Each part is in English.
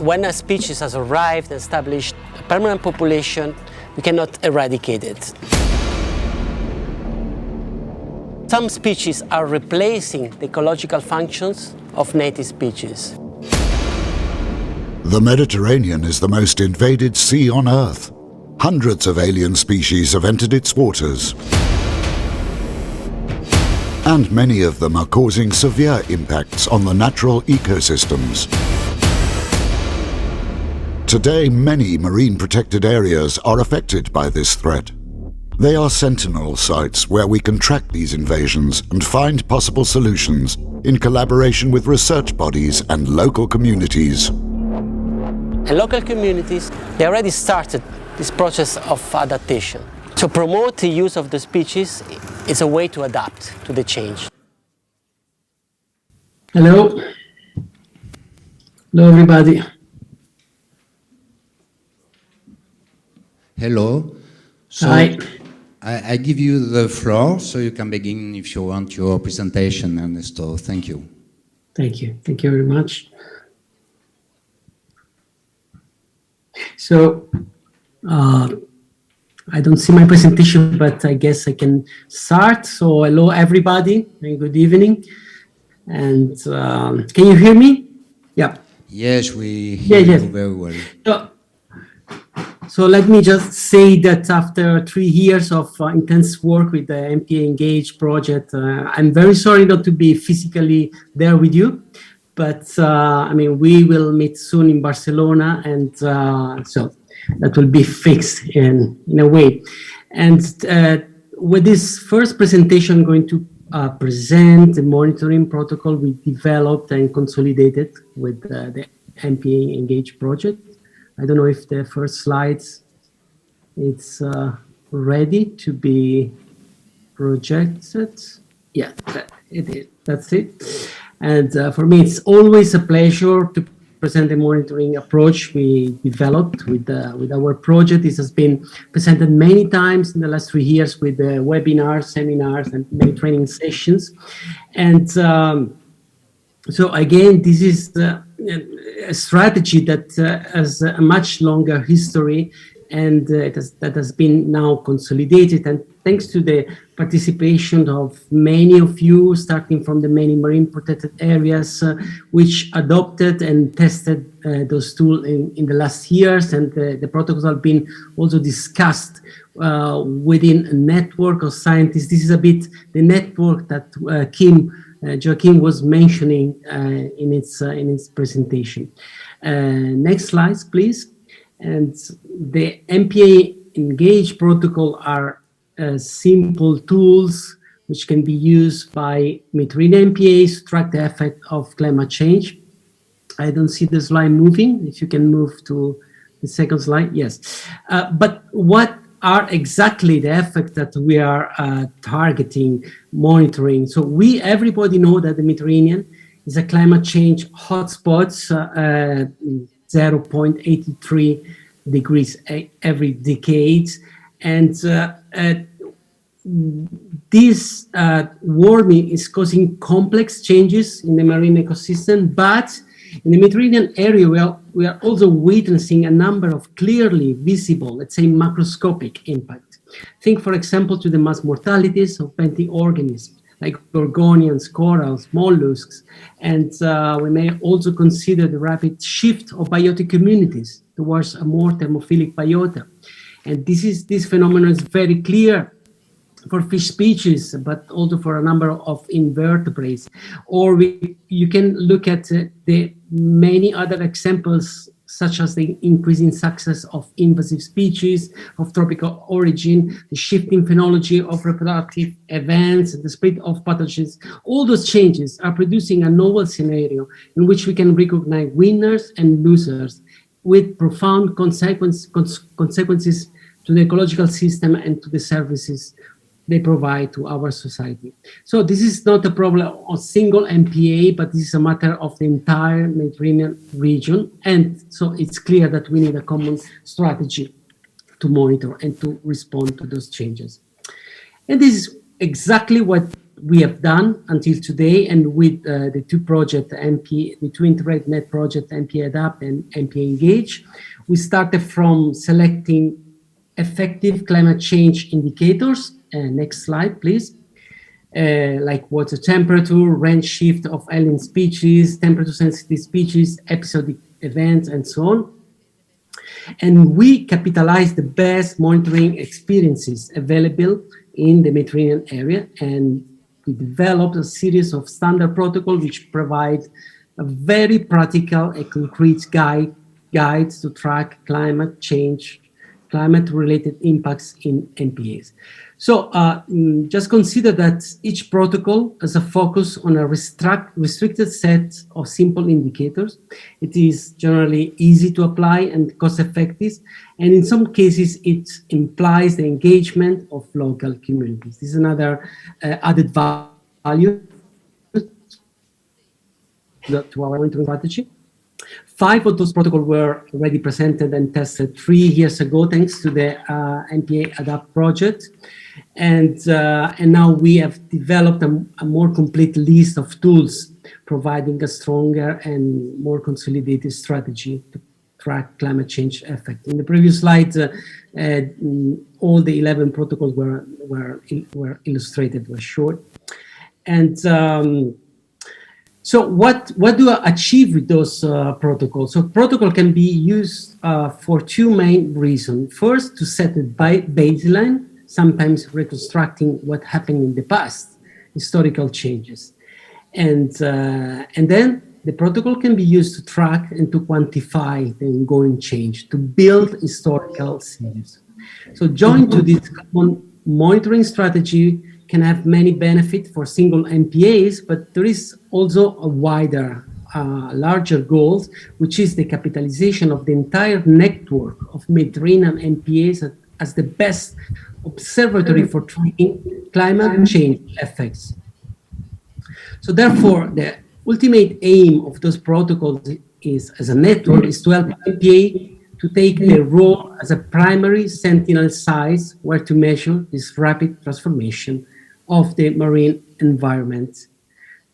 when a species has arrived and established a permanent population, we cannot eradicate it. Some species are replacing the ecological functions of native species. The Mediterranean is the most invaded sea on Earth. Hundreds of alien species have entered its waters. And many of them are causing severe impacts on the natural ecosystems. Today, many marine protected areas are affected by this threat. They are sentinel sites where we can track these invasions and find possible solutions in collaboration with research bodies and local communities. And local communities, they already started this process of adaptation. To promote the use of the species is a way to adapt to the change. Hello. Hello, everybody. Hello. So Hi. I give you the floor so you can begin if you want your presentation, Ernesto. Thank you. Thank you. Thank you very much. So, I don't see my presentation, but I guess I can start. So, hello, everybody, and good evening. And can you hear me? Yeah. Yes, we hear you very well. So let me just say that after 3 years of intense work with the MPA Engage project, I'm very sorry not to be physically there with you, but I mean, we will meet soon in Barcelona, and so that will be fixed in a way. And with this first presentation, I'm going to present the monitoring protocol we developed and consolidated with the MPA Engage project. I don't know if the first slides, it's ready to be projected. Yeah, it is. That's it. And for me, it's always a pleasure to present the monitoring approach we developed with our project. This has been presented many times in the last 3 years with webinars, seminars, and many training sessions. And so again, this is a strategy that has a much longer history, and that has been now consolidated. And thanks to the participation of many of you, starting from the many marine protected areas, which adopted and tested those tools in the last years, and the protocols have been also discussed within a network of scientists. This is a bit the network that Joaquim was mentioning in its presentation. Next slides, please. And the MPA Engage protocol are simple tools which can be used by Mediterranean MPAs to track the effect of climate change. I don't see the slide moving. If you can move to the second slide, yes. But what are exactly the effects that we are targeting, monitoring? So everybody know that the Mediterranean is a climate change hotspot, 0.83 degrees every decade. And this warming is causing complex changes in the marine ecosystem, but in the Mediterranean area, we are also witnessing a number of clearly visible, let's say, macroscopic impact. Think, for example, to the mass mortalities of many organisms, like gorgonians, corals, mollusks, and we may also consider the rapid shift of biotic communities towards a more thermophilic biota. And this phenomenon is very clear for fish species, but also for a number of invertebrates. Or you can look at the many other examples, such as the increasing success of invasive species of tropical origin, the shifting phenology of reproductive events, the spread of pathogens. All those changes are producing a novel scenario in which we can recognize winners and losers with profound consequences to the ecological system and to the services they provide to our society. So this is not a problem of single MPA, but this is a matter of the entire Mediterranean region. And so it's clear that we need a common strategy to monitor and to respond to those changes. And this is exactly what we have done until today, and with the two projects, the two integrated net project, MPA Adapt and MPA Engage, we started from selecting effective climate change indicators. Next slide, please. Like water temperature, range shift of alien species, temperature sensitive species, episodic events, and so on. And we capitalize the best monitoring experiences available in the Mediterranean area, and we developed a series of standard protocols which provide a very practical and concrete guides to track climate change, climate-related impacts in MPAs. So just consider that each protocol has a focus on a restricted set of simple indicators. It is generally easy to apply and cost-effective, and in some cases it implies the engagement of local communities. This is another added value to our monitoring strategy. 5 of those protocols were already presented and tested 3 years ago, thanks to the MPA Adapt project. And now we have developed a more complete list of tools, providing a stronger and more consolidated strategy to track climate change effect. In the previous slide, all the 11 protocols were illustrated, were short. And so what do I achieve with those protocols? So protocol can be used for 2 main reasons. First, to set a baseline, sometimes reconstructing what happened in the past, historical changes. And then the protocol can be used to track and to quantify the ongoing change, to build historical series. So joined to this common monitoring strategy can have many benefits for single MPAs, but there is also a wider, larger goal, which is the capitalization of the entire network of Mediterranean MPAs as the best observatory for tracking climate change effects. So therefore, the ultimate aim of those protocols is, as a network, is to help MPA to take their role as a primary sentinel site where to measure this rapid transformation of the marine environment.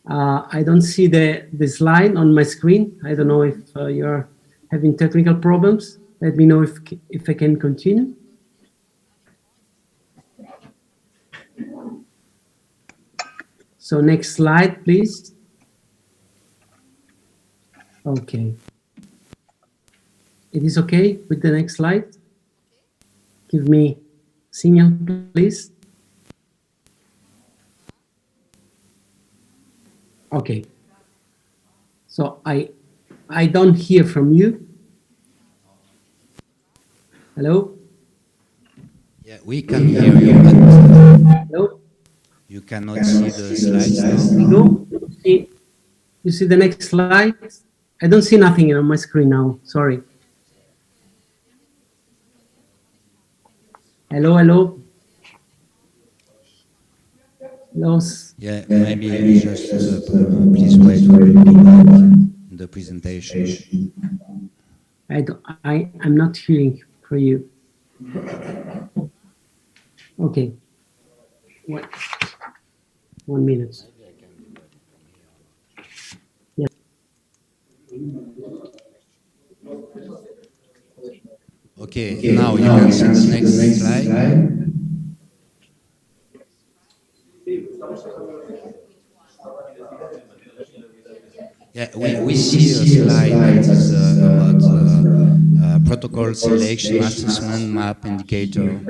I don't see the slide on my screen. I don't know if you're having technical problems. Let me know if I can continue. So next slide, please. Okay. It is okay with the next slide? Give me signal, please. Okay. So I don't hear from you. Hello? Yeah, we can hear you, but hello? You cannot see the slides now. No? You see the next slide? I don't see nothing on my screen now. Sorry. Hello, hello. Hello. Yeah, maybe just please wait for the presentation. I'm not hearing for you. Okay. Wait. 1 minute. Yes. Okay, now you can see the next slide. Yeah, we see a slide that is about protocol selection, assessment, map, indicator.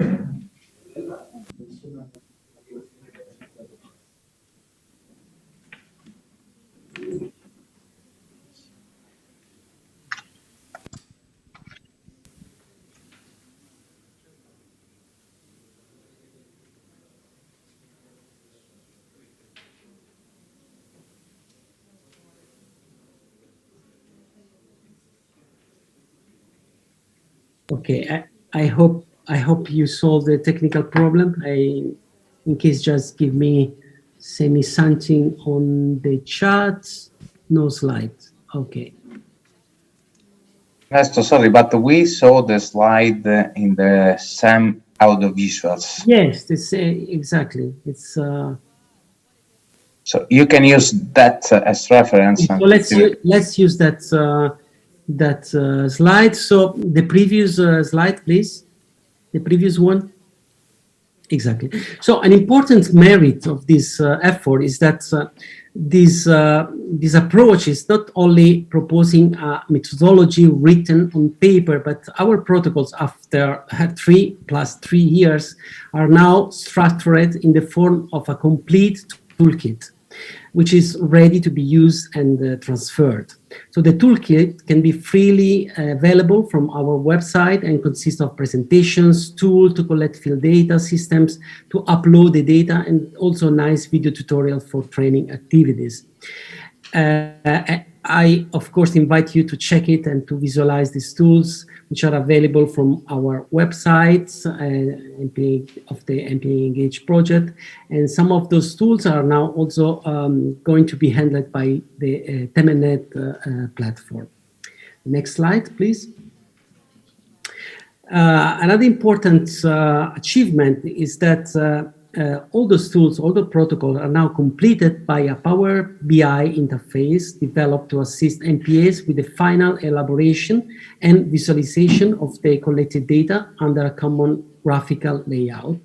Okay, I hope you solved the technical problem. In case, just send me something on the chat. No slides. Okay. Ernesto, sorry, but we saw the slide in the SAM audiovisuals. Yes, exactly. It's So you can use that as reference. So let's use that slide. So the previous slide, please. The previous one. Exactly. So an important merit of this effort is that this approach is not only proposing a methodology written on paper, but our protocols after 3+3 years are now structured in the form of a complete toolkit, which is ready to be used and transferred. So the toolkit can be freely available from our website and consists of presentations, tools to collect field data, systems to upload the data, and also nice video tutorial for training activities. I, of course, invite you to check it and to visualize these tools, which are available from our websites of the MPA Engage project. And some of those tools are now also going to be handled by the Temenet platform. Next slide, please. Another important achievement is that all those tools, all the protocols are now completed by a Power BI interface developed to assist MPAs with the final elaboration and visualization of the collected data under a common graphical layout.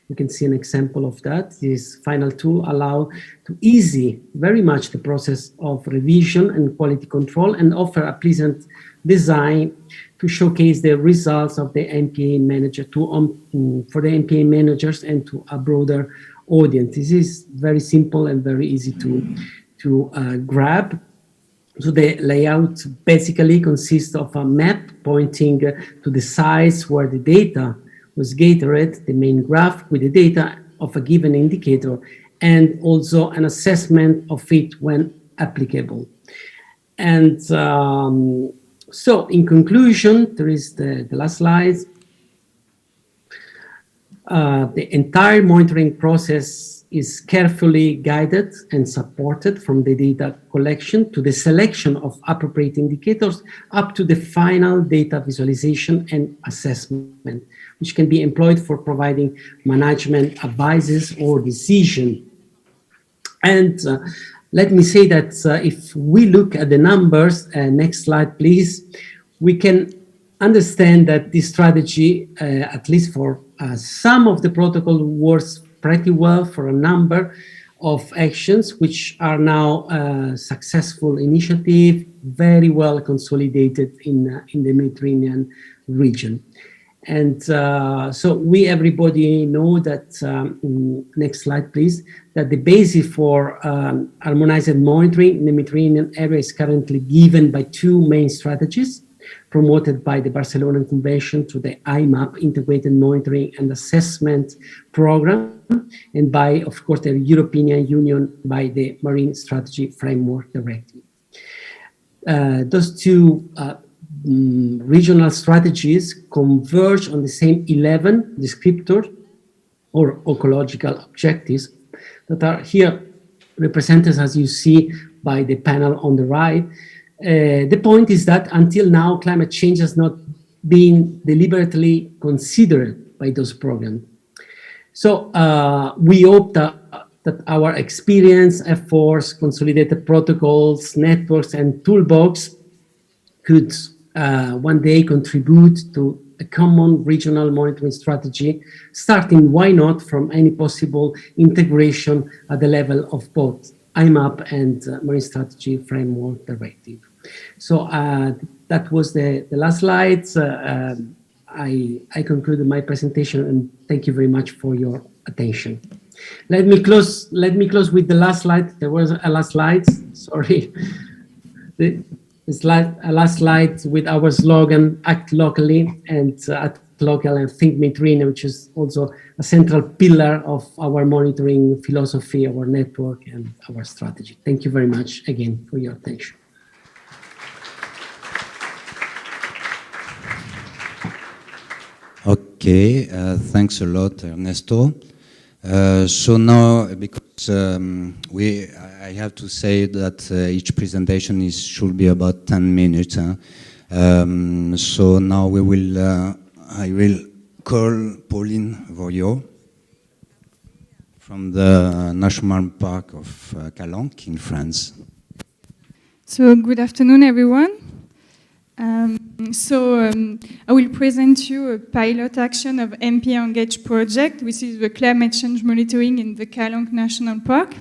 You can see an example of that. This final tool allows to ease very much the process of revision and quality control and offer a pleasant design to showcase the results of the MPA manager for the MPA managers and to a broader audience. This is very simple and very easy to grab. So the layout basically consists of a map pointing to the sites where the data was gathered, the main graph with the data of a given indicator, and also an assessment of it when applicable. And so in conclusion, there is the last slide. The entire monitoring process is carefully guided and supported from the data collection to the selection of appropriate indicators up to the final data visualization and assessment, which can be employed for providing management advices or decision. And let me say that if we look at the numbers, next slide, please, we can understand that this strategy, at least for some of the protocol, works pretty well for a number of actions, which are now successful initiative, very well consolidated in the Mediterranean region. And so everybody know that, next slide please, that the basis for harmonized monitoring in the Mediterranean area is currently given by two main strategies promoted by the Barcelona Convention to the IMAP, Integrated Monitoring and Assessment Program, and by, of course, the European Union by the Marine Strategy Framework Directive. Those two regional strategies converge on the same 11 descriptors or ecological objectives that are here represented, as you see by the panel on the right. The point is that until now, climate change has not been deliberately considered by those programs. So we hope that our experience, efforts, consolidated protocols, networks, and toolbox could one day contribute to a common regional monitoring strategy, starting, why not, from any possible integration at the level of both IMAP and Marine Strategy Framework Directive. So that was the last slide. I concluded my presentation, and thank you very much for your attention. Let me close with the last slide. There was a last slide, sorry. The last slide with our slogan, act locally and act local and think Mediterranean, which is also a central pillar of our monitoring philosophy, our network, and our strategy. Thank you very much again for your attention. Okay, thanks a lot, Ernesto. So now, because I have to say that each presentation should be about 10 minutes. So now I will call Pauline Vouriot. from the National Park of Calanques in France. So good afternoon, everyone. I will present you a pilot action of MPA Engage project, which is the climate change monitoring in the Calanques National Park.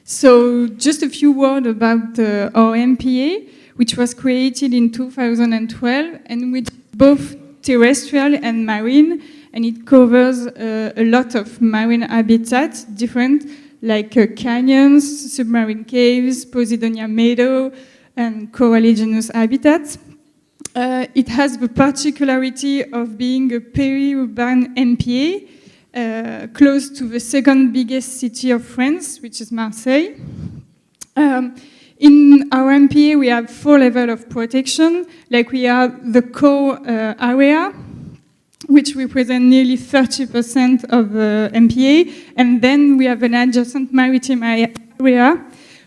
So just a few words about our MPA, which was created in 2012 and which is both terrestrial and marine, and it covers a lot of marine habitats, different like canyons, submarine caves, Posidonia meadow, and coralligenous habitats. It has the particularity of being a peri-urban MPA, close to the second biggest city of France, which is Marseille. In our MPA, we have 4 levels of protection, like we have the core area, which represent nearly 30% of the MPA, and then we have an adjacent maritime area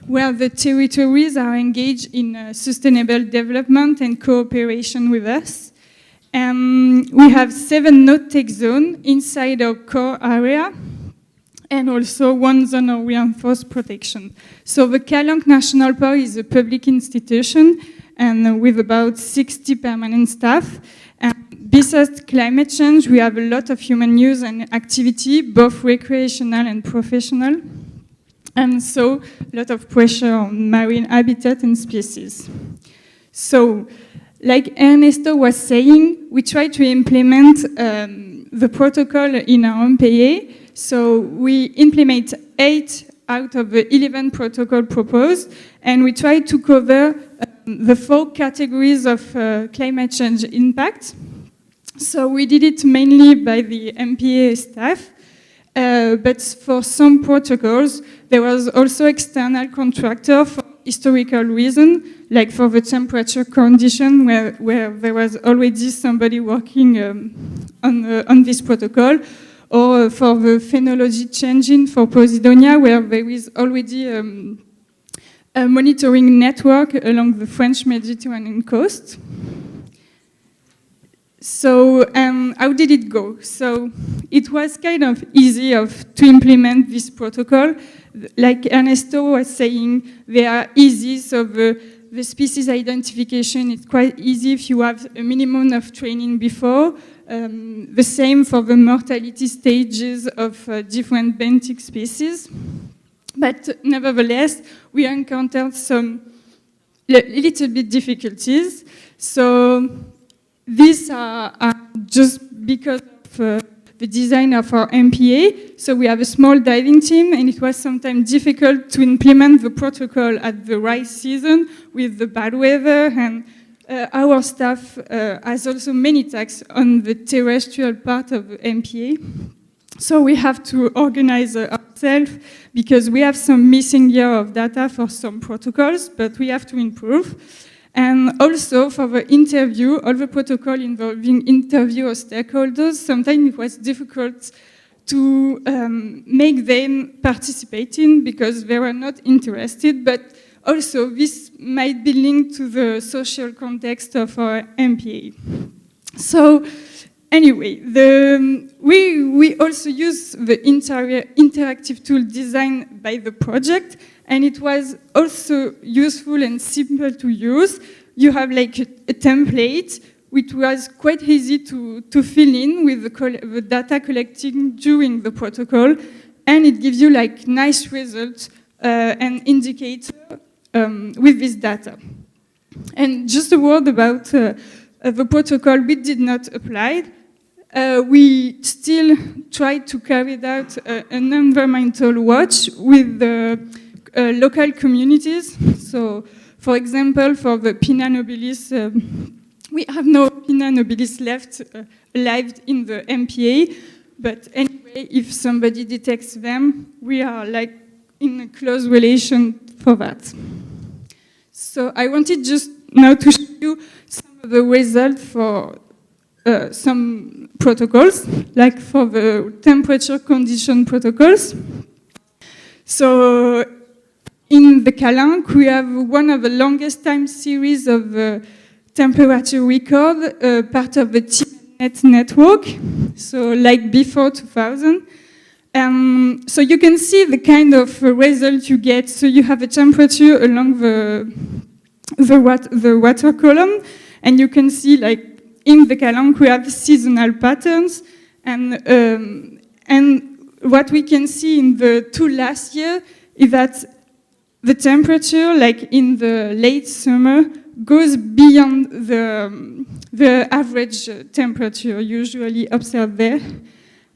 where the territories are engaged in sustainable development and cooperation with us. We have 7 no-take zones inside our core area, and also 1 zone of reinforced protection. So the Calanques National Park is a public institution, and with about 60 permanent staff. And besides climate change, we have a lot of human use and activity, both recreational and professional. And so a lot of pressure on marine habitat and species. So, like Ernesto was saying, we try to implement the protocol in our MPA. So we implement 8 out of the 11 protocol proposed, and we try to cover the 4 categories of climate change impact. So we did it mainly by the MPA staff, but for some protocols, there was also external contractor for historical reason, like for the temperature condition, where there was already somebody working on this protocol, or for the phenology changing for Posidonia, where there is already a monitoring network along the French Mediterranean coast. So how did it go? So it was kind of easy to implement this protocol. Like Ernesto was saying, they are easy, so the species identification is quite easy if you have a minimum of training before. The same for the mortality stages of different benthic species. But nevertheless, we encountered some little bit difficulties. So these are just because of the design of our MPA. So we have a small diving team, and it was sometimes difficult to implement the protocol at the right season with the bad weather, and our staff has also many tasks on the terrestrial part of the MPA. So we have to organize ourselves because we have some missing year of data for some protocols, but we have to improve. And also for the interview, all the protocol involving interview of stakeholders, sometimes it was difficult to make them participate in because they were not interested, but also this might be linked to the social context of our MPA. So anyway, we also use the interactive tool designed by the project, and it was also useful and simple to use. You have like a template, which was quite easy to fill in with the data collecting during the protocol, and it gives you like nice results and indicators with this data. And just a word about the protocol we did not apply. We still tried to carry out an environmental watch with the local communities. So, for example, for the Pinna nobilis, we have no Pinna nobilis left alive in the MPA, but anyway, if somebody detects them, we are like in a close relation for that. So I wanted just now to show you some of the results for some protocols, like for the temperature condition protocols. So in the Calanques, we have one of the longest time series of temperature record, part of the TNet network, so like before 2000. So you can see the kind of result you get. So you have a temperature along the water column, and you can see, like, in the Calanques we have seasonal patterns, and what we can see in the 2 last year is that the temperature, like in the late summer, goes beyond the average temperature usually observed there.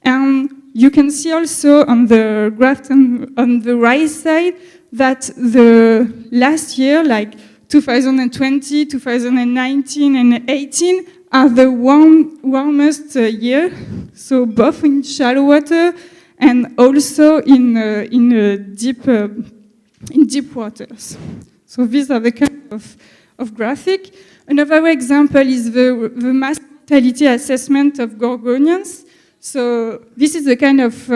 And you can see also on the graph on the right side that the last year, like 2020, 2019, and 2018, are the warmest year. So both in shallow water and also in deep waters. So these are the kind of graphic. Another example is the mass mortality assessment of Gorgonians. So this is the kind of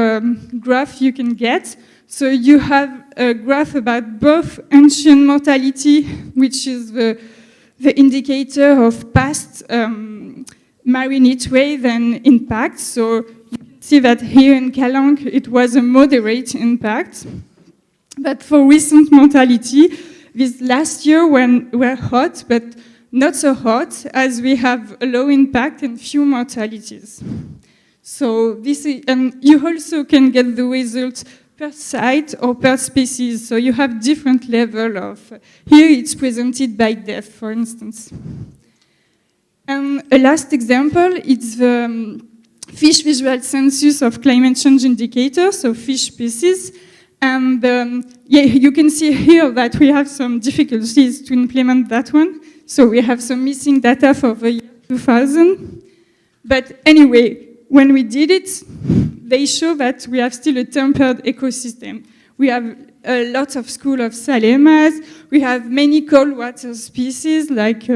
graph you can get. So you have a graph about both ancient mortality, which is the indicator of past marine heat wave and impact. So you can see that here in Calanques it was a moderate impact. But for recent mortality, this last year were hot, but not so hot, as we have a low impact and few mortalities. So this is, and you also can get the results per site or per species. So you have different level of, here it's presented by death, for instance. And a last example, it's the fish visual census of climate change indicators, so fish species. And yeah, you can see here that we have some difficulties to implement that one. So we have some missing data for the year 2000. But anyway, when we did it, they show that we have still a tempered ecosystem. We have a lot of school of salemas. We have many cold water species like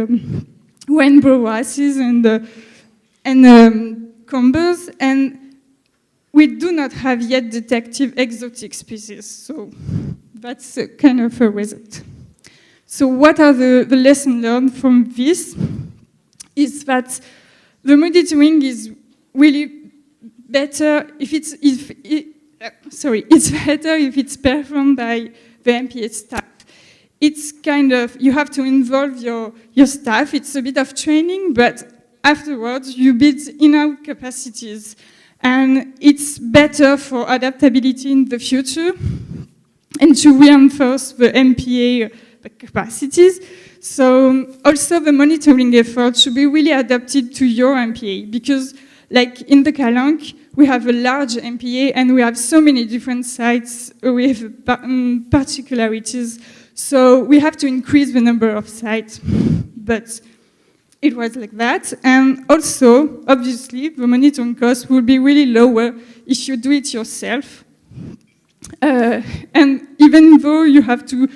rainbow wrasses and combers. And we do not have yet detected exotic species. So that's a kind of a result. So what are the lessons learned from this? Is that the monitoring is really better if it's better if it's performed by the MPA staff. It's kind of, you have to involve your staff. It's a bit of training, but afterwards you build in-house capacities, and it's better for adaptability in the future and to reinforce the MPA capacities. So also the monitoring effort should be really adapted to your MPA, because like in the Calanques, we have a large MPA and we have so many different sites with particularities. So we have to increase the number of sites, but it was like that. And also, obviously, the monitoring cost will be really lower if you do it yourself. And even though you have to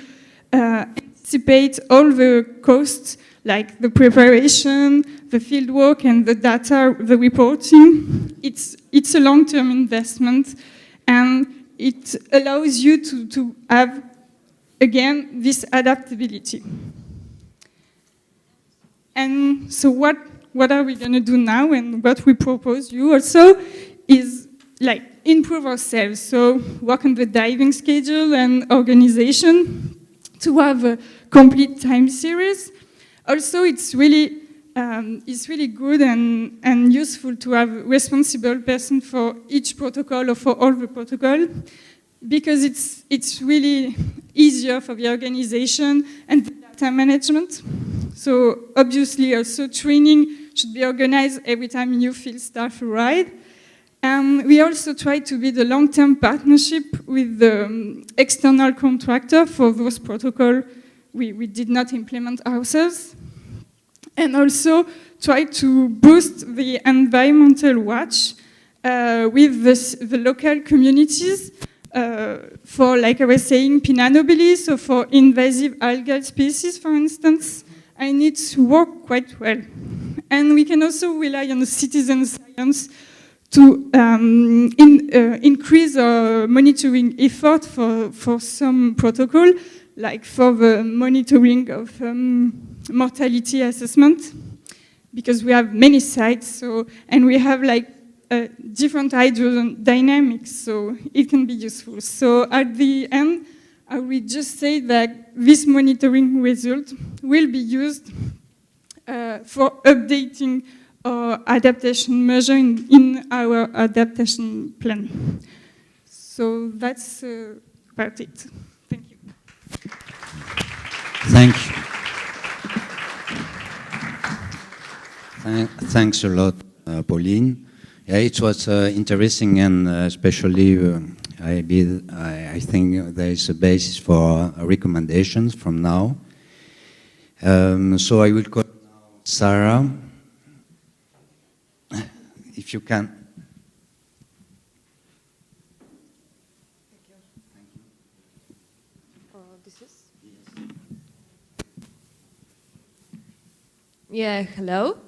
anticipate all the costs, like the preparation, the fieldwork, and the data, the reporting, it's a long-term investment, and it allows you to have, again, this adaptability. And so what are we going to do now, and what we propose you also is like improve ourselves. So work on the diving schedule and organization to have a complete time series. Also, it's really good and useful to have a responsible person for each protocol or for all the protocol, because it's really easier for the organization and the data management. So obviously also training should be organized every time new field staff arrive. And we also try to build a long-term partnership with the external contractor for those protocols we did not implement ourselves. And also try to boost the environmental watch with the local communities for, like I was saying, Pinna nobilis, so for invasive algal species, for instance, and it's worked quite well. And we can also rely on the citizen science to increase our monitoring effort for some protocol, like for the monitoring of mortality assessment, because we have many sites, and we have like different hydrodynamics, so it can be useful. So at the end, I will just say that this monitoring result will be used for updating our adaptation measure in our adaptation plan. So that's about it. Thank you. Thank you. Thanks a lot, Pauline. Yeah, it was interesting, and especially I think there is a basis for recommendations from now. So I will call now Sarah, if you can. Yeah, hello.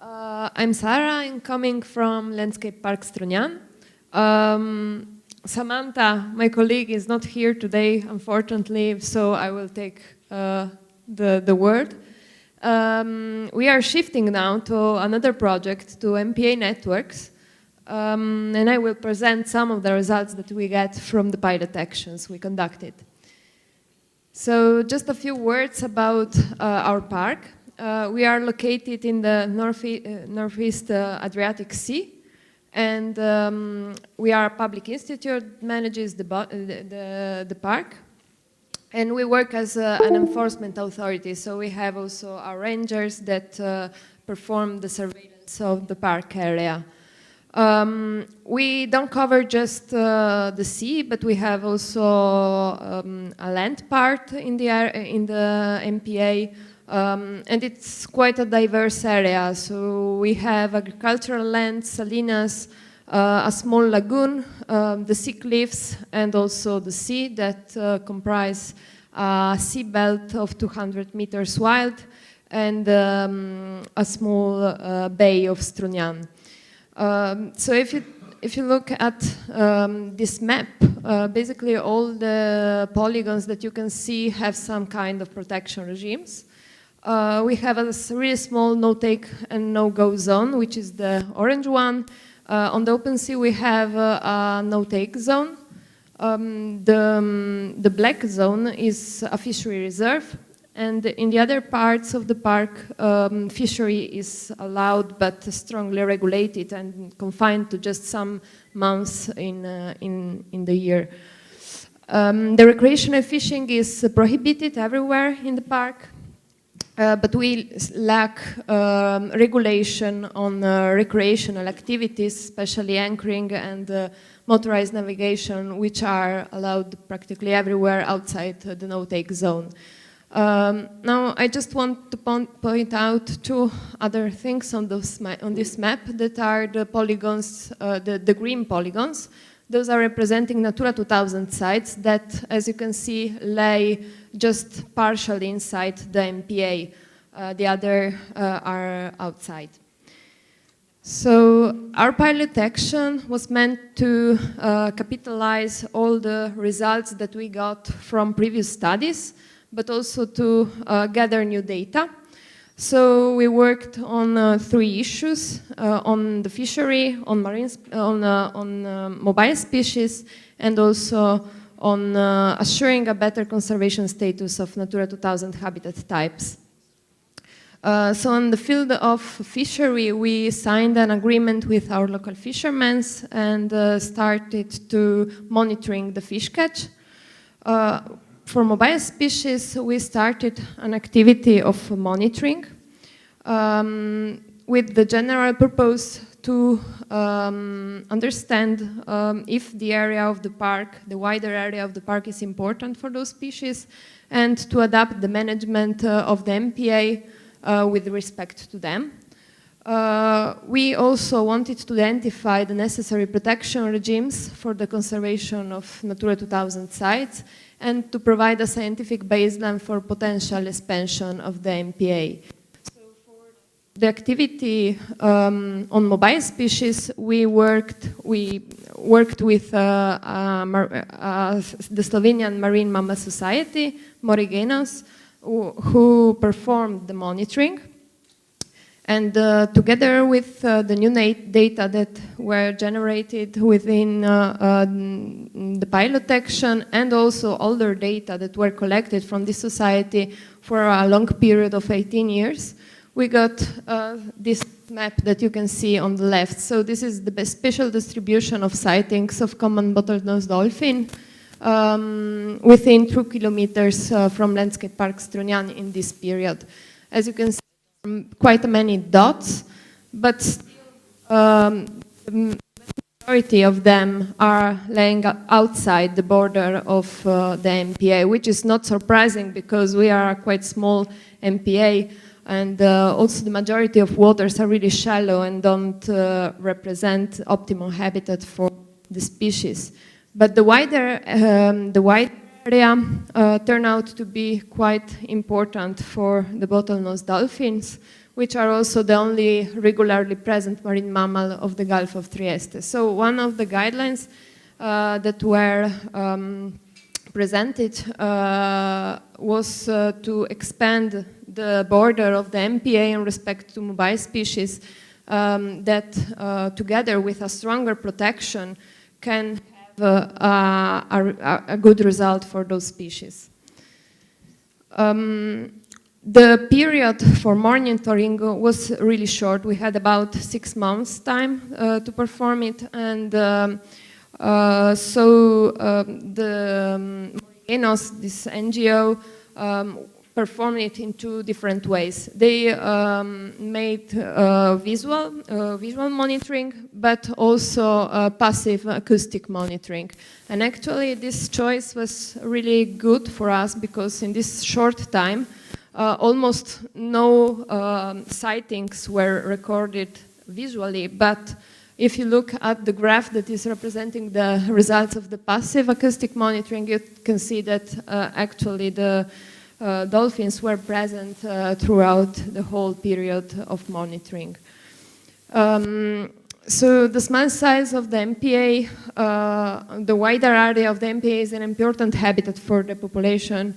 I'm Sarah. I'm coming from Landscape Park Strunjan. Samanta, my colleague, is not here today, unfortunately, so I will take the word. We are shifting now to another project, to MPA networks, and I will present some of the results that we get from the pilot actions we conducted. So just a few words about our park. We are located in the northeast Adriatic Sea, and we are a public institute that manages the park, and we work as an enforcement authority, so we have also our rangers that perform the surveillance of the park area. We don't cover just the sea, but we have also a land part in the MPA. And it's quite a diverse area, so we have agricultural land, salinas, a small lagoon, the sea cliffs, and also the sea that comprise a sea belt of 200 meters wide and a small bay of Strunjan. So if you look at this map, basically all the polygons that you can see have some kind of protection regimes. We have a really small no-take and no-go zone, which is the orange one. On the open sea, we have a no-take zone. The black zone is a fishery reserve, and in the other parts of the park, fishery is allowed but strongly regulated and confined to just some months in the year. The recreational fishing is prohibited everywhere in the park. But we lack regulation on recreational activities, especially anchoring and motorized navigation, which are allowed practically everywhere outside the no-take zone. Now, I just want to point out two other things on this map that are the polygons, the green polygons. Those are representing Natura 2000 sites that, as you can see, lay just partially inside the MPA. The other are outside. So our pilot action was meant to capitalize all the results that we got from previous studies, but also to gather new data. So we worked on three issues, on the fishery, on mobile species, and also on assuring a better conservation status of Natura 2000 habitat types. So in the field of fishery, we signed an agreement with our local fishermen and started to monitoring the fish catch. For mobile species, we started an activity of monitoring with the general purpose to understand if the area of the park, the wider area of the park, is important for those species, and to adapt the management of the MPA with respect to them. We also wanted to identify the necessary protection regimes for the conservation of Natura 2000 sites and to provide a scientific baseline for potential expansion of the MPA. So for the activity on mobile species, we worked with the Slovenian Marine Mammal Society, Morigenos, who performed the monitoring. And together with the new data that were generated within the pilot action, and also older data that were collected from this society for a long period of 18 years, we got this map that you can see on the left. So this is the spatial distribution of sightings of common bottlenose dolphin within 2 kilometers from Landscape Park Strunjan in this period. As you can see, quite many dots, but still, the majority of them are laying outside the border of the MPA, which is not surprising because we are a quite small MPA, and also the majority of waters are really shallow and don't represent optimal habitat for the species. But the wider area turned out to be quite important for the bottlenose dolphins, which are also the only regularly present marine mammal of the Gulf of Trieste. So one of the guidelines that were presented was to expand the border of the MPA in respect to mobile species that together with a stronger protection can a good result for those species. The period for monitoring was really short. We had about 6 months time to perform it, and so the Morigenos, this NGO, performed it in 2 different ways. They made visual monitoring, but also passive acoustic monitoring. And actually, this choice was really good for us because in this short time, almost no sightings were recorded visually. But if you look at the graph that is representing the results of the passive acoustic monitoring, you can see that actually the dolphins were present throughout the whole period of monitoring. So the small size of the MPA, the wider area of the MPA is an important habitat for the population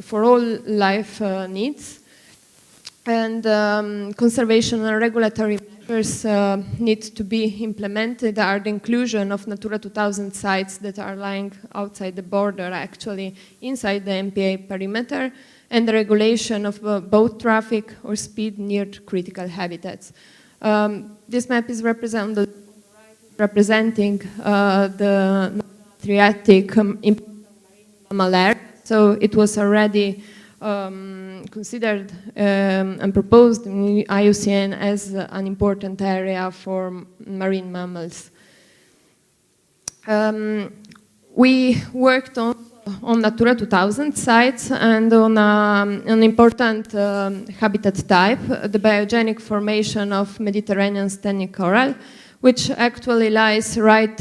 for all life needs. And conservation and regulatory measures need to be implemented are the inclusion of Natura 2000 sites that are lying outside the border, actually inside the MPA perimeter, and the regulation of boat traffic or speed near critical habitats. This map is representing the Adriatic important mammal area. So it was already considered and proposed in IUCN as an important area for marine mammals. We worked on Natura 2000 sites and on an important habitat type, the biogenic formation of Mediterranean stenny coral, which actually lies right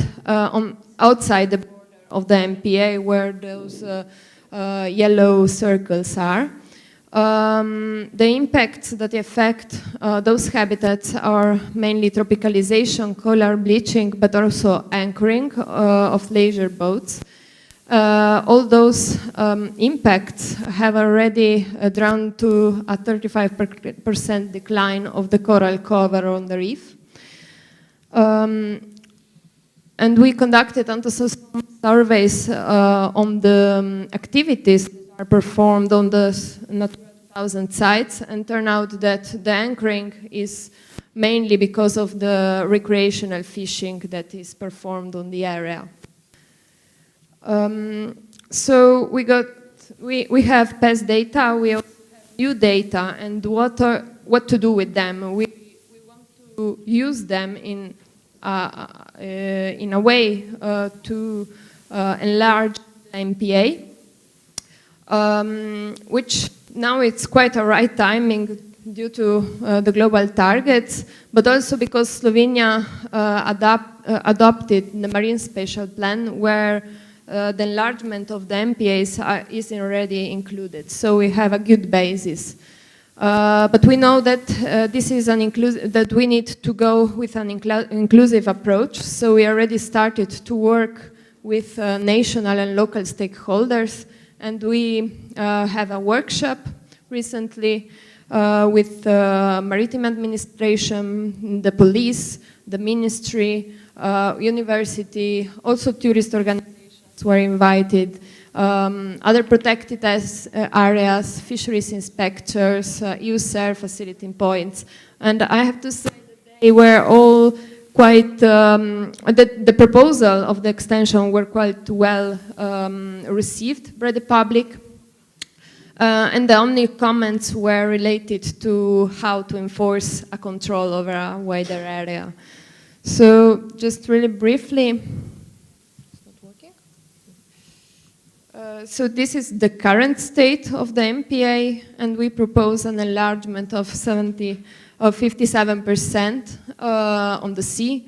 outside the border of the MPA, where those yellow circles are. The impacts that affect those habitats are mainly tropicalization, coral bleaching, but also anchoring of leisure boats. All those impacts have already drawn to a 35% decline of the coral cover on the reef. And we conducted some surveys on the activities that are performed on the Natura 2000 sites, and turned out that the anchoring is mainly because of the recreational fishing that is performed on the area. So we have past data, we also have new data, and what to do with them. We want to use them in a way to enlarge the MPA, which now it's quite a right timing due to the global targets, but also because Slovenia adopted the Marine Spatial Plan, where the enlargement of the MPAs is already included. So we have a good basis. But we know that this is that we need to go with an inclusive approach. So we already started to work with national and local stakeholders, and we have a workshop recently with maritime administration, the police, the ministry, university, also tourist organizations were invited, other protected areas, fisheries inspectors, EU-SAR facilitating points. And I have to say that they were all quite, the proposal of the extension were quite well received by the public. And the only comments were related to how to enforce a control over a wider area. So just really briefly, it's not working. So this is the current state of the MPA, and we propose an enlargement of 57% on the sea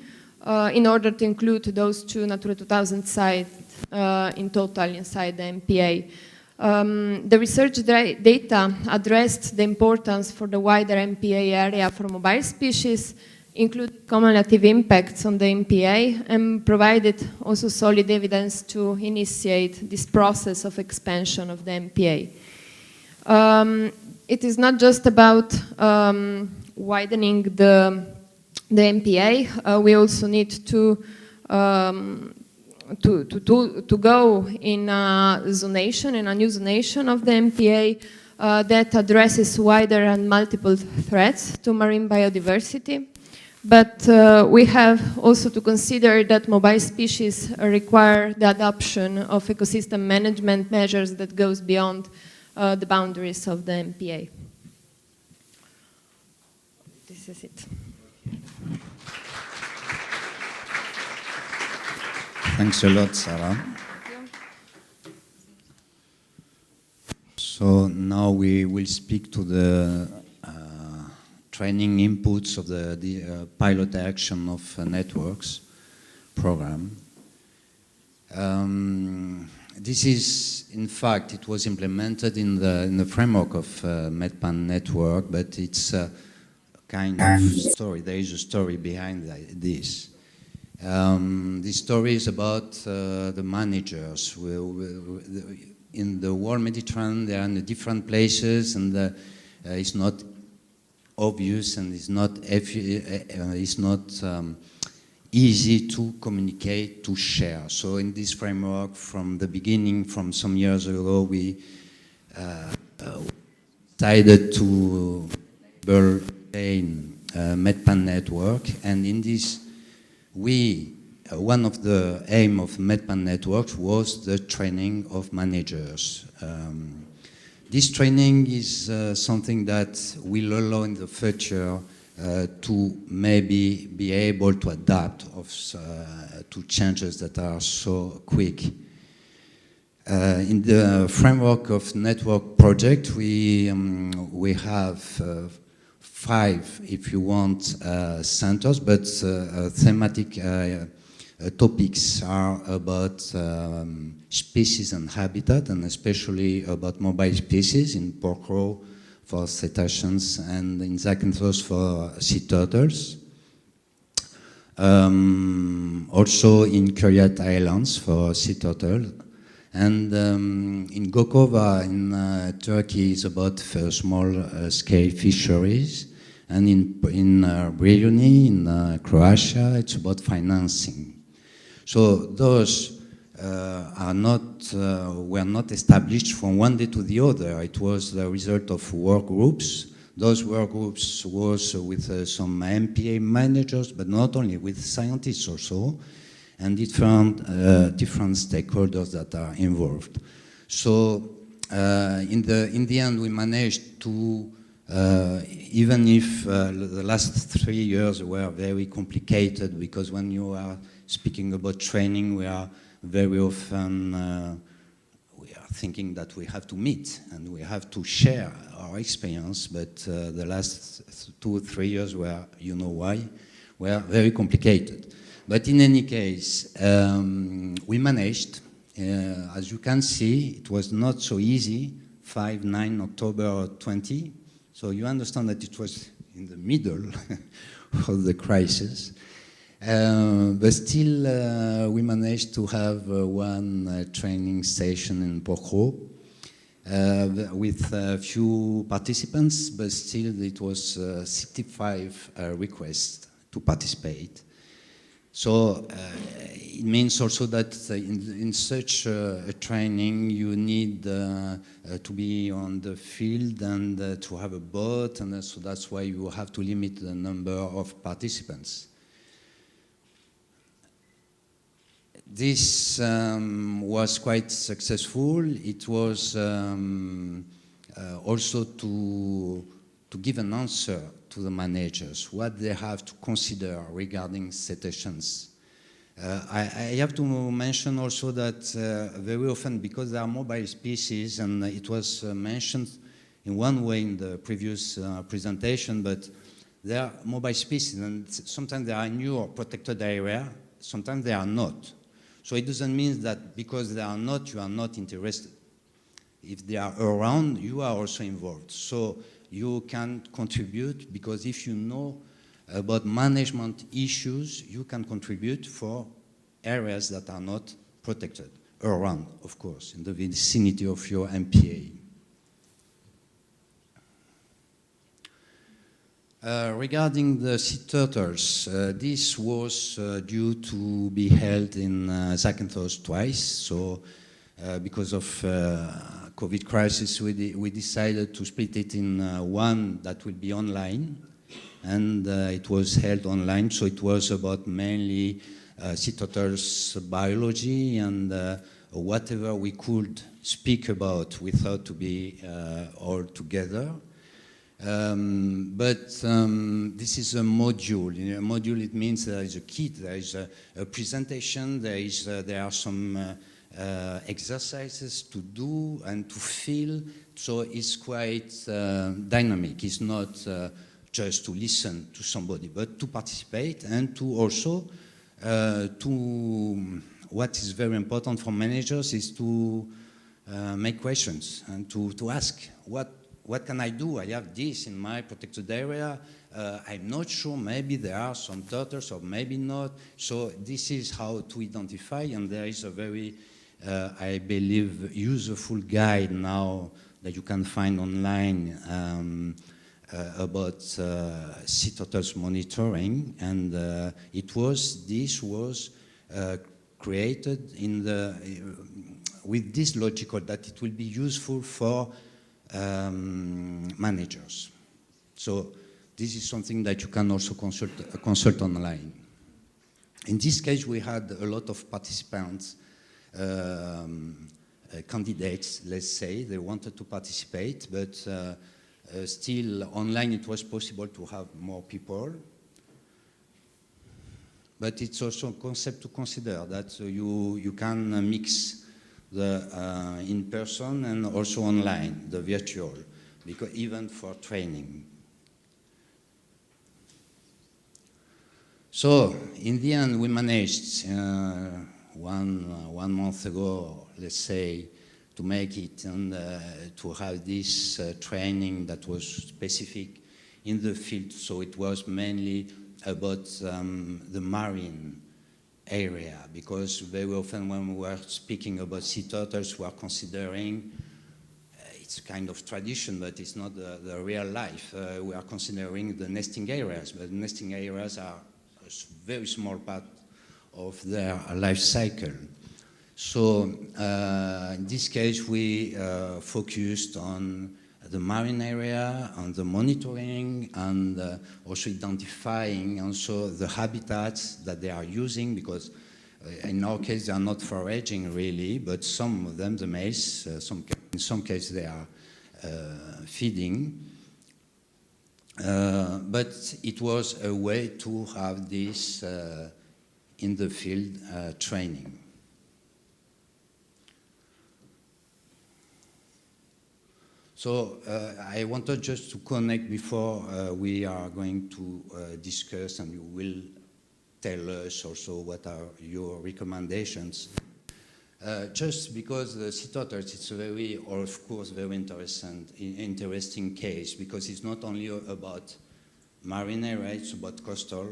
in order to include those 2 Natura 2000 sites in total inside the MPA. The research data addressed the importance for the wider MPA area for mobile species, include cumulative impacts on the MPA, and provided also solid evidence to initiate this process of expansion of the MPA. It is not just about widening the MPA. We also need to go in a zonation, in a new zonation of the MPA that addresses wider and multiple threats to marine biodiversity. But we have also to consider that mobile species require the adoption of ecosystem management measures that goes beyond the boundaries of the MPA. This is it. Thanks a lot, Sarah. So now we will speak to the training inputs of the pilot action of networks program. This is, in fact, it was implemented in the framework of MedPan network, but it's a kind of story. There is a story behind this. This story is about the managers. In the world Mediterranean, they are in different places, and it's not obvious, and it's not easy to communicate, to share. So in this framework, from the beginning, from some years ago, we decided to build a MedPan network, and in this, one of the aim of MedPan network was the training of managers. This training is something that will allow in the future to maybe be able to adapt to changes that are so quick. In the framework of network project, we have 5, if you want, centers, but thematic topics are about species and habitat, and especially about mobile species in Port-Cros for cetaceans and in Zakynthos for sea turtles. Also in Kiriat Islands for sea turtle. And in Gokova in Turkey is about small scale fisheries. And in Brioni in Croatia, it's about financing. So those were not established from one day to the other. It was the result of work groups. Those work groups was with some MPA managers, but not only, with scientists also, and different stakeholders that are involved. So in the end, we managed to, even if the last 3 years were very complicated, because when you are speaking about training, we are very often we are thinking that we have to meet and we have to share our experience, but the last 2 or 3 years were, you know why, were very complicated. But in any case, we managed. As you can see, it was not so easy, 9 October 20. So you understand that it was in the middle of the crisis. But still, we managed to have one training station in Port-Cros. with a few participants, but still it was 65 requests to participate. So it means also that in such a training you need to be on the field and to have a boat, and so that's why you have to limit the number of participants. This was quite successful. It was also to give an answer to the managers, what they have to consider regarding cetaceans. I have to mention also that very often, because they are mobile species, and it was mentioned in one way in the previous presentation, but they are mobile species, and sometimes they are in your protected area, sometimes they are not. So it doesn't mean that because they are not, you are not interested. If they are around, you are also involved. So you can contribute, because if you know about management issues, you can contribute for areas that are not protected, around, of course, in the vicinity of your MPA. Regarding the sea turtles, this was due to be held in Zakynthos twice. So because of COVID crisis, we decided to split it in one that will be online, and it was held online. So it was about mainly sea turtles biology and whatever we could speak about without to be all together. But this is a module. In a module, it means there is a kit, there is a presentation, there are some exercises to do and to feel. So it's quite dynamic. It's not just to listen to somebody, but to participate and to also what is very important for managers is to make questions and to ask what can I do? I have this in my protected area. I'm not sure, maybe there are some turtles or maybe not. So this is how to identify, and there is a very, I believe, useful guide now that you can find online about sea turtles monitoring. And this was created in with this logical that it will be useful for managers. So this is something that you can also consult online. In this case, we had a lot of participants, candidates, let's say. They wanted to participate, but still online it was possible to have more people. But it's also a concept to consider that you can mix the in-person and also online, the virtual, because even for training. So in the end, we managed 1 month ago, let's say, to make it and to have this training that was specific in the field. So it was mainly about the marine area, because very often when we were speaking about sea turtles, we are considering it's kind of tradition, but it's not the real life. We are considering the nesting areas, but nesting areas are a very small part of their life cycle. So in this case, we focused on the marine area, on the monitoring, and also identifying also the habitats that they are using, because in our case they are not foraging really, but some of them, the males, in some cases they are feeding. But it was a way to have this in the field training. So I wanted just to connect before we are going to discuss, and you will tell us also what are your recommendations. Just because the sea turtles, it's a very, or of course, very interesting case, because it's not only about marine area, it's about coastal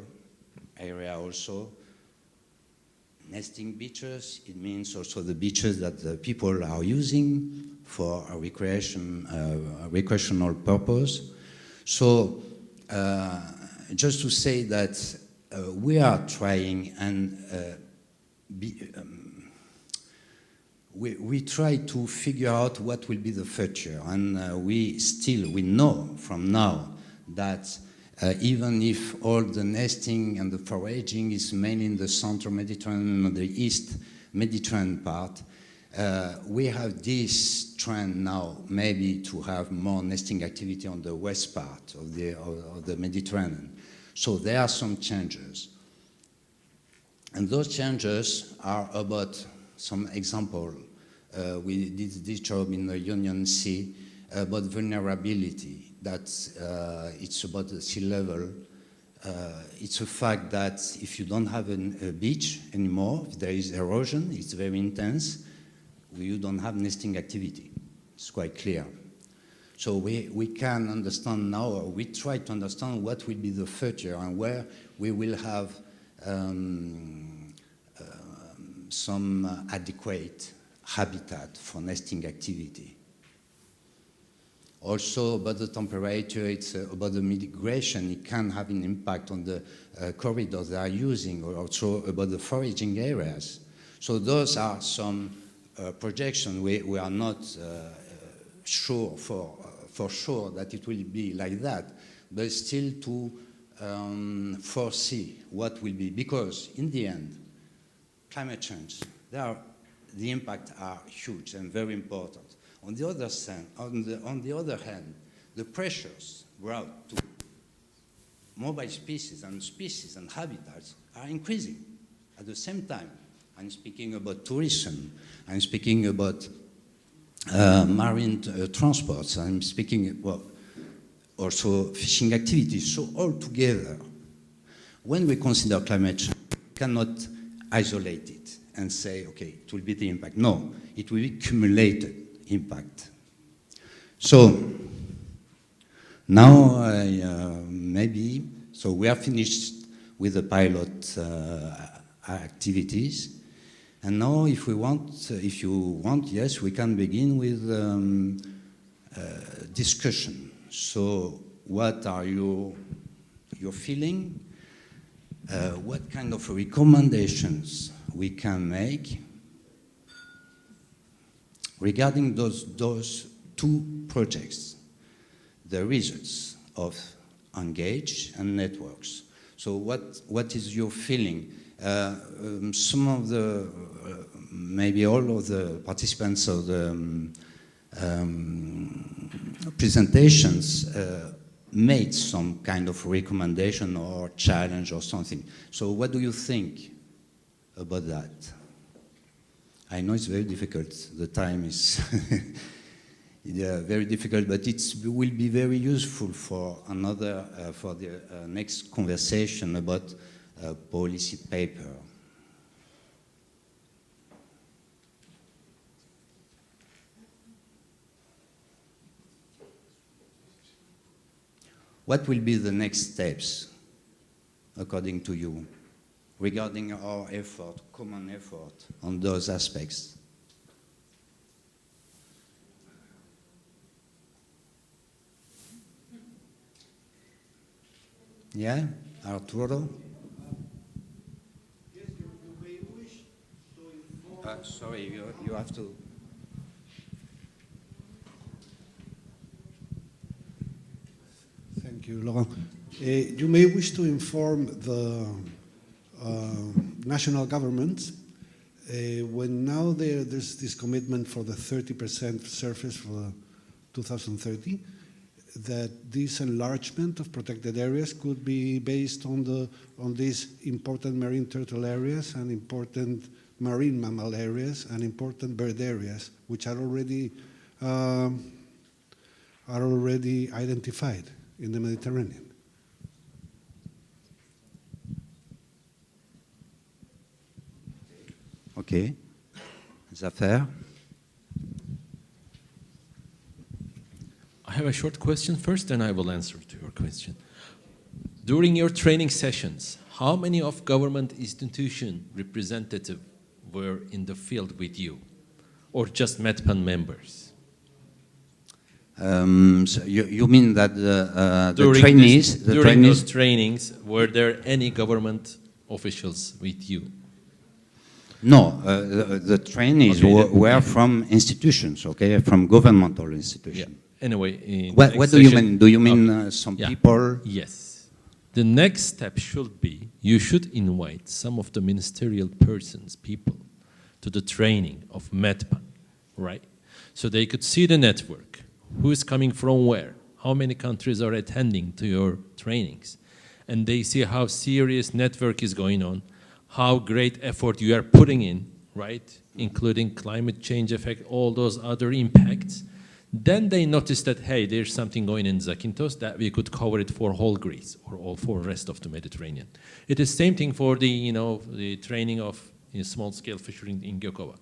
area also. nesting beaches. It means also the beaches that the people are using for a recreational purpose. So just to say that we are trying and we try to figure out what will be the future, and we know from now that even if all the nesting and the foraging is mainly in the Central Mediterranean and the East Mediterranean part, we have this trend now maybe to have more nesting activity on the west part of the Mediterranean. So there are some changes. And those changes are about some example. We did this job in the Ionian Sea about vulnerability. That it's about the sea level. It's a fact that if you don't have a beach anymore, if there is erosion, it's very intense, you don't have nesting activity. It's quite clear. So we can understand now, or we try to understand what will be the future and where we will have some adequate habitat for nesting activity. Also about the temperature, it's about the migration. It can have an impact on the corridors they are using, or also about the foraging areas. So those are some projections. We are not sure for sure that it will be like that, but still to foresee what will be, because in the end, climate change, the impacts are huge and very important. On the other hand, the pressures brought to mobile species and habitats are increasing at the same time. I'm speaking about tourism, I'm speaking about marine transports, I'm speaking about also fishing activities. So all together, when we consider climate change, we cannot isolate it and say, okay, it will be the impact. No, it will be cumulated impact. So now so we are finished with the pilot activities, and now if you want, yes, we can begin with discussion. So what are your feeling? What kind of recommendations we can make regarding those two projects, the results of Engage and networks. So what is your feeling? Some of the, maybe all of the participants of the presentations made some kind of recommendation or challenge or something. So what do you think about that? I know it's very difficult. The time is very difficult, but it will be very useful for for the next conversation about policy paper. What will be the next steps, according to you, regarding our effort, common effort on those aspects? Yeah, Arturo? Yes, you may wish to inform... Sorry, you have to... Thank you, Laurent. You may wish to inform the national governments when now there's this commitment for the 30% surface for 2030, that this enlargement of protected areas could be based on these important marine turtle areas and important marine mammal areas and important bird areas, which are already identified in the Mediterranean. Okay. Zafer? I have a short question first, and I will answer to your question. During your training sessions, how many of government institution representative were in the field with you, or just METPAN members? So you mean that the During trainees... during those trainings, were there any government officials with you? No, the trainees were from institutions, okay, from governmental institutions. Yeah. Anyway, what do you mean? Do you mean some people? Yes. The next step should be, you should invite some of the ministerial persons, people, to the training of METPAN, right? So they could see the network, who is coming from where, how many countries are attending to your trainings, and they see how serious network is going on, how great effort you are putting in, right? Including climate change effect, all those other impacts. Then they notice that, hey, there's something going in Zakynthos that we could cover it for whole Greece or all for the rest of the Mediterranean. It is same thing for the, the training of small-scale fishery in Gökova.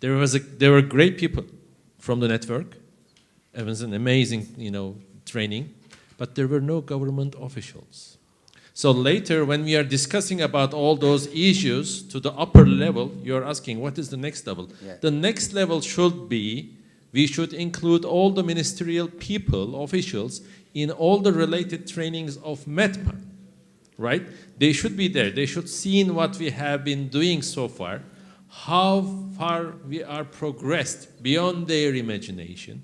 There were great people from the network. It was an amazing, training, but there were no government officials. So later, when we are discussing about all those issues to the upper level, you're asking, what is the next level? Yeah. The next level should be, we should include all the ministerial people, officials, in all the related trainings of METPAN, right? They should be there. They should see in what we have been doing so far, how far we are progressed beyond their imagination.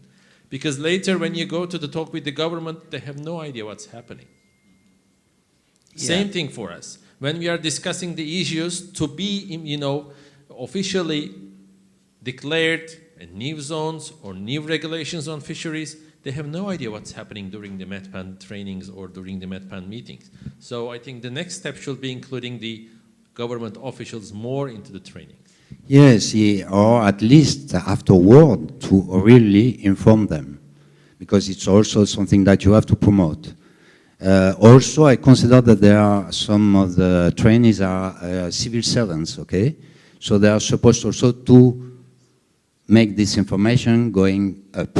Because later, when you go to the talk with the government, they have no idea what's happening. Yeah. Same thing for us. When we are discussing the issues to be, officially declared new zones or new regulations on fisheries, they have no idea what's happening during the METPAN trainings or during the METPAN meetings. So I think the next step should be including the government officials more into the training. Yes, or at least afterward to really inform them, because it's also something that you have to promote. Also, I consider that there are some of the trainees are civil servants, okay? So they are supposed also to make this information going up.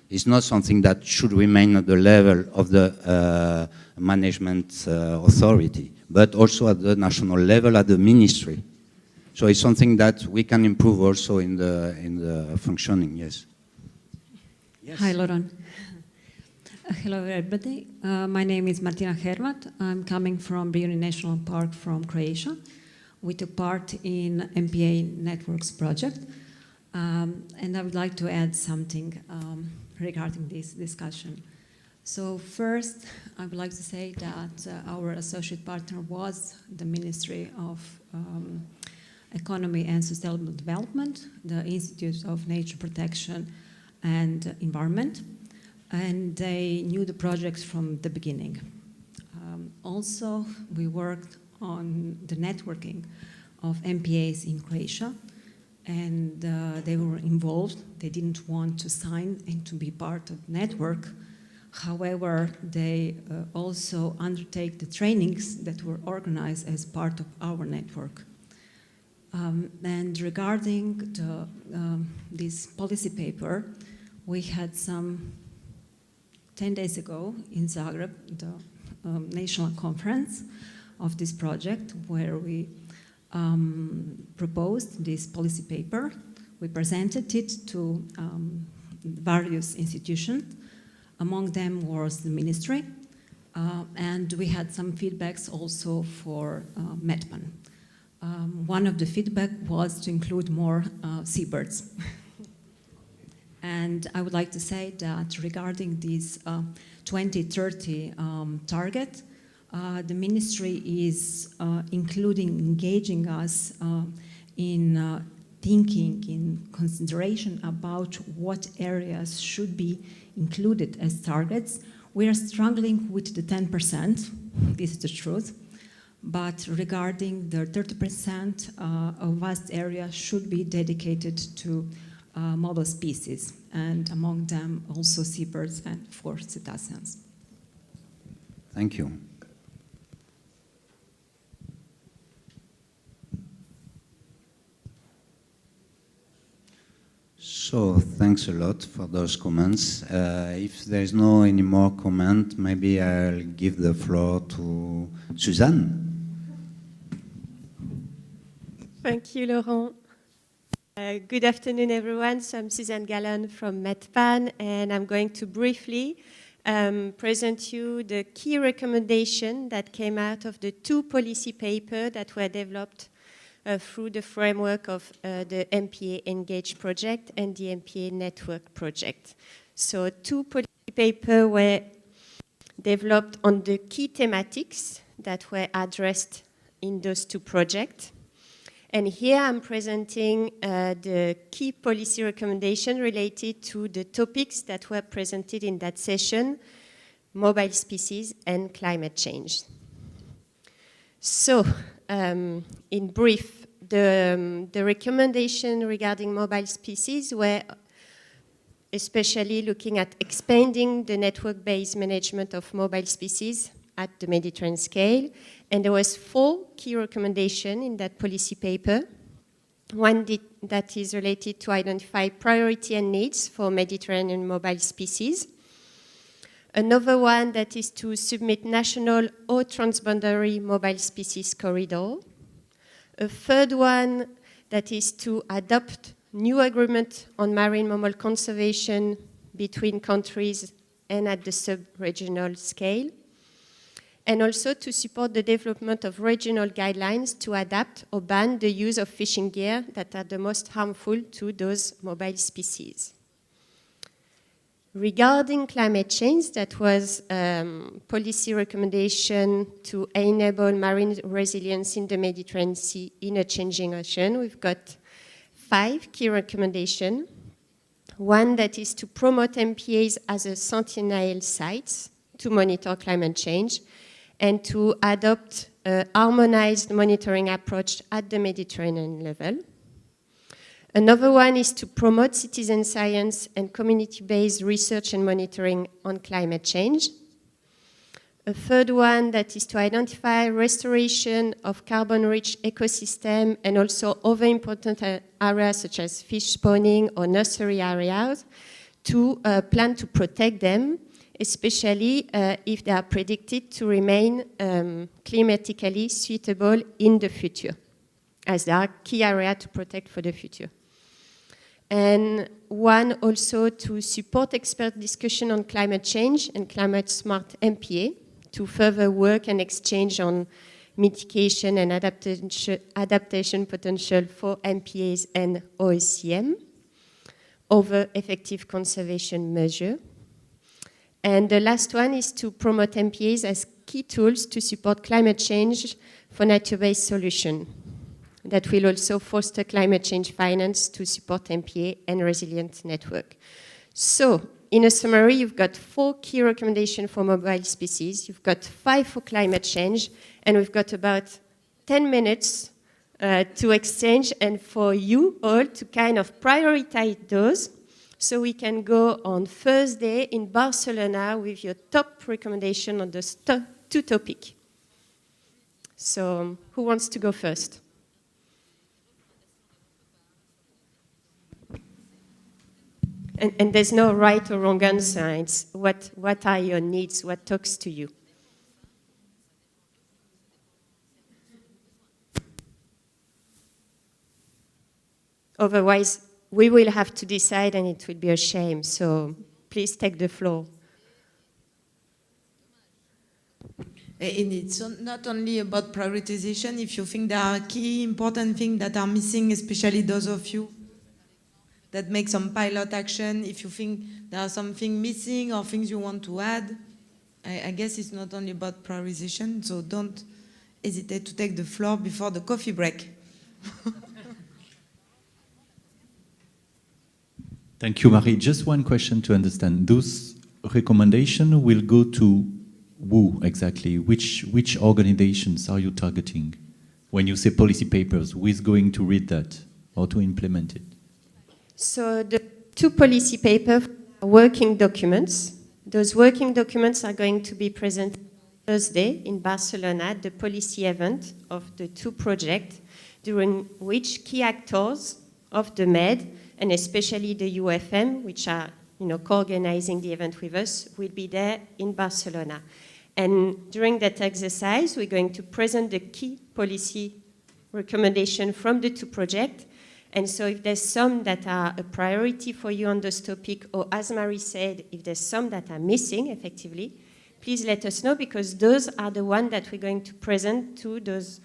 It's not something that should remain at the level of the management authority, but also at the national level, at the ministry. So it's something that we can improve also in the functioning, yes. Yes. Hi, Laurent. Hello, everybody. My name is Martina Hermat. I'm coming from Brioni National Park from Croatia. We took part in MPA Networks project. And I would like to add something regarding this discussion. So first, I would like to say that our associate partner was the Ministry of Economy and Sustainable Development, the Institute of Nature Protection and Environment, and they knew the projects from the beginning. Also, we worked on the networking of MPAs in Croatia, and they were involved. They didn't want to sign and to be part of the network. However, they also undertake the trainings that were organized as part of our network. And regarding this policy paper, we had some 10 days ago in Zagreb, the national conference of this project, where we proposed this policy paper. We presented it to various institutions. Among them was the ministry, and we had some feedbacks also for METPAN. One of the feedback was to include more seabirds. And I would like to say that regarding this 2030 target, the ministry is engaging us in thinking, in consideration about what areas should be included as targets. We are struggling with the 10%, this is the truth, but regarding the 30%, a vast area should be dedicated to mobile species, and among them also seabirds and for cetaceans. Thank you. So thanks a lot for those comments. If there is no any more comment, maybe I'll give the floor to Suzanne. Thank you, Laurent. Good afternoon, everyone. So I'm Suzanne Gallon from MEDPAN, and I'm going to briefly present you the key recommendation that came out of the 2 policy papers that were developed through the framework of the MPA Engage project and the MPA Network project. So 2 policy papers were developed on the key thematics that were addressed in those 2 projects. And here I'm presenting the key policy recommendation related to the topics that were presented in that session, mobile species and climate change. So, in brief, the recommendation regarding mobile species were especially looking at expanding the network-based management of mobile species at the Mediterranean scale. And there was 4 key recommendations in that policy paper. One that is related to identify priority and needs for Mediterranean mobile species. Another one that is to submit national or transboundary mobile species corridor. A third one that is to adopt new agreement on marine mammal conservation between countries and at the sub-regional scale. And also to support the development of regional guidelines to adapt or ban the use of fishing gear that are the most harmful to those mobile species. Regarding climate change, that was policy recommendation to enable marine resilience in the Mediterranean Sea in a changing ocean. We've got 5 key recommendations. One that is to promote MPAs as a sentinel sites to monitor climate change, and to adopt a harmonized monitoring approach at the Mediterranean level. Another one is to promote citizen science and community-based research and monitoring on climate change. A third one that is to identify restoration of carbon-rich ecosystem and also other important areas such as fish spawning or nursery areas to plan to protect them, especially if they are predicted to remain climatically suitable in the future, as they are key areas to protect for the future. And one also to support expert discussion on climate change and climate-smart MPA, to further work and exchange on mitigation and adaptation potential for MPAs and OSCM, over effective conservation measure. And the last one is to promote MPAs as key tools to support climate change for nature-based solutions. That will also foster climate change finance to support MPA and resilient network. So, in a summary, you've got 4 key recommendations for mobile species, you've got 5 for climate change, and we've got about 10 minutes to exchange and for you all to kind of prioritize those. So we can go on Thursday in Barcelona with your top recommendation on those 2 topics. So who wants to go first? And there's no right or wrong answer. It's what are your needs, what talks to you. Otherwise, we will have to decide and it will be a shame. So please take the floor. And it's not only about prioritization. If you think there are key important things that are missing, especially those of you that make some pilot action, if you think there are something missing or things you want to add, I guess it's not only about prioritization, so don't hesitate to take the floor before the coffee break. Thank you, Marie. Just one question to understand. Those recommendations will go to who exactly? Which organizations are you targeting? When you say policy papers, who is going to read that or to implement it? So the 2 policy papers are working documents. Those working documents are going to be presented Thursday in Barcelona at the policy event of the 2 projects, during which key actors of the MED, and especially the UFM, which are co-organizing the event with us, will be there in Barcelona. And during that exercise, we're going to present the key policy recommendation from the two projects. And so if there's some that are a priority for you on this topic, or as Marie said, if there's some that are missing effectively, please let us know, because those are the ones that we're going to present to those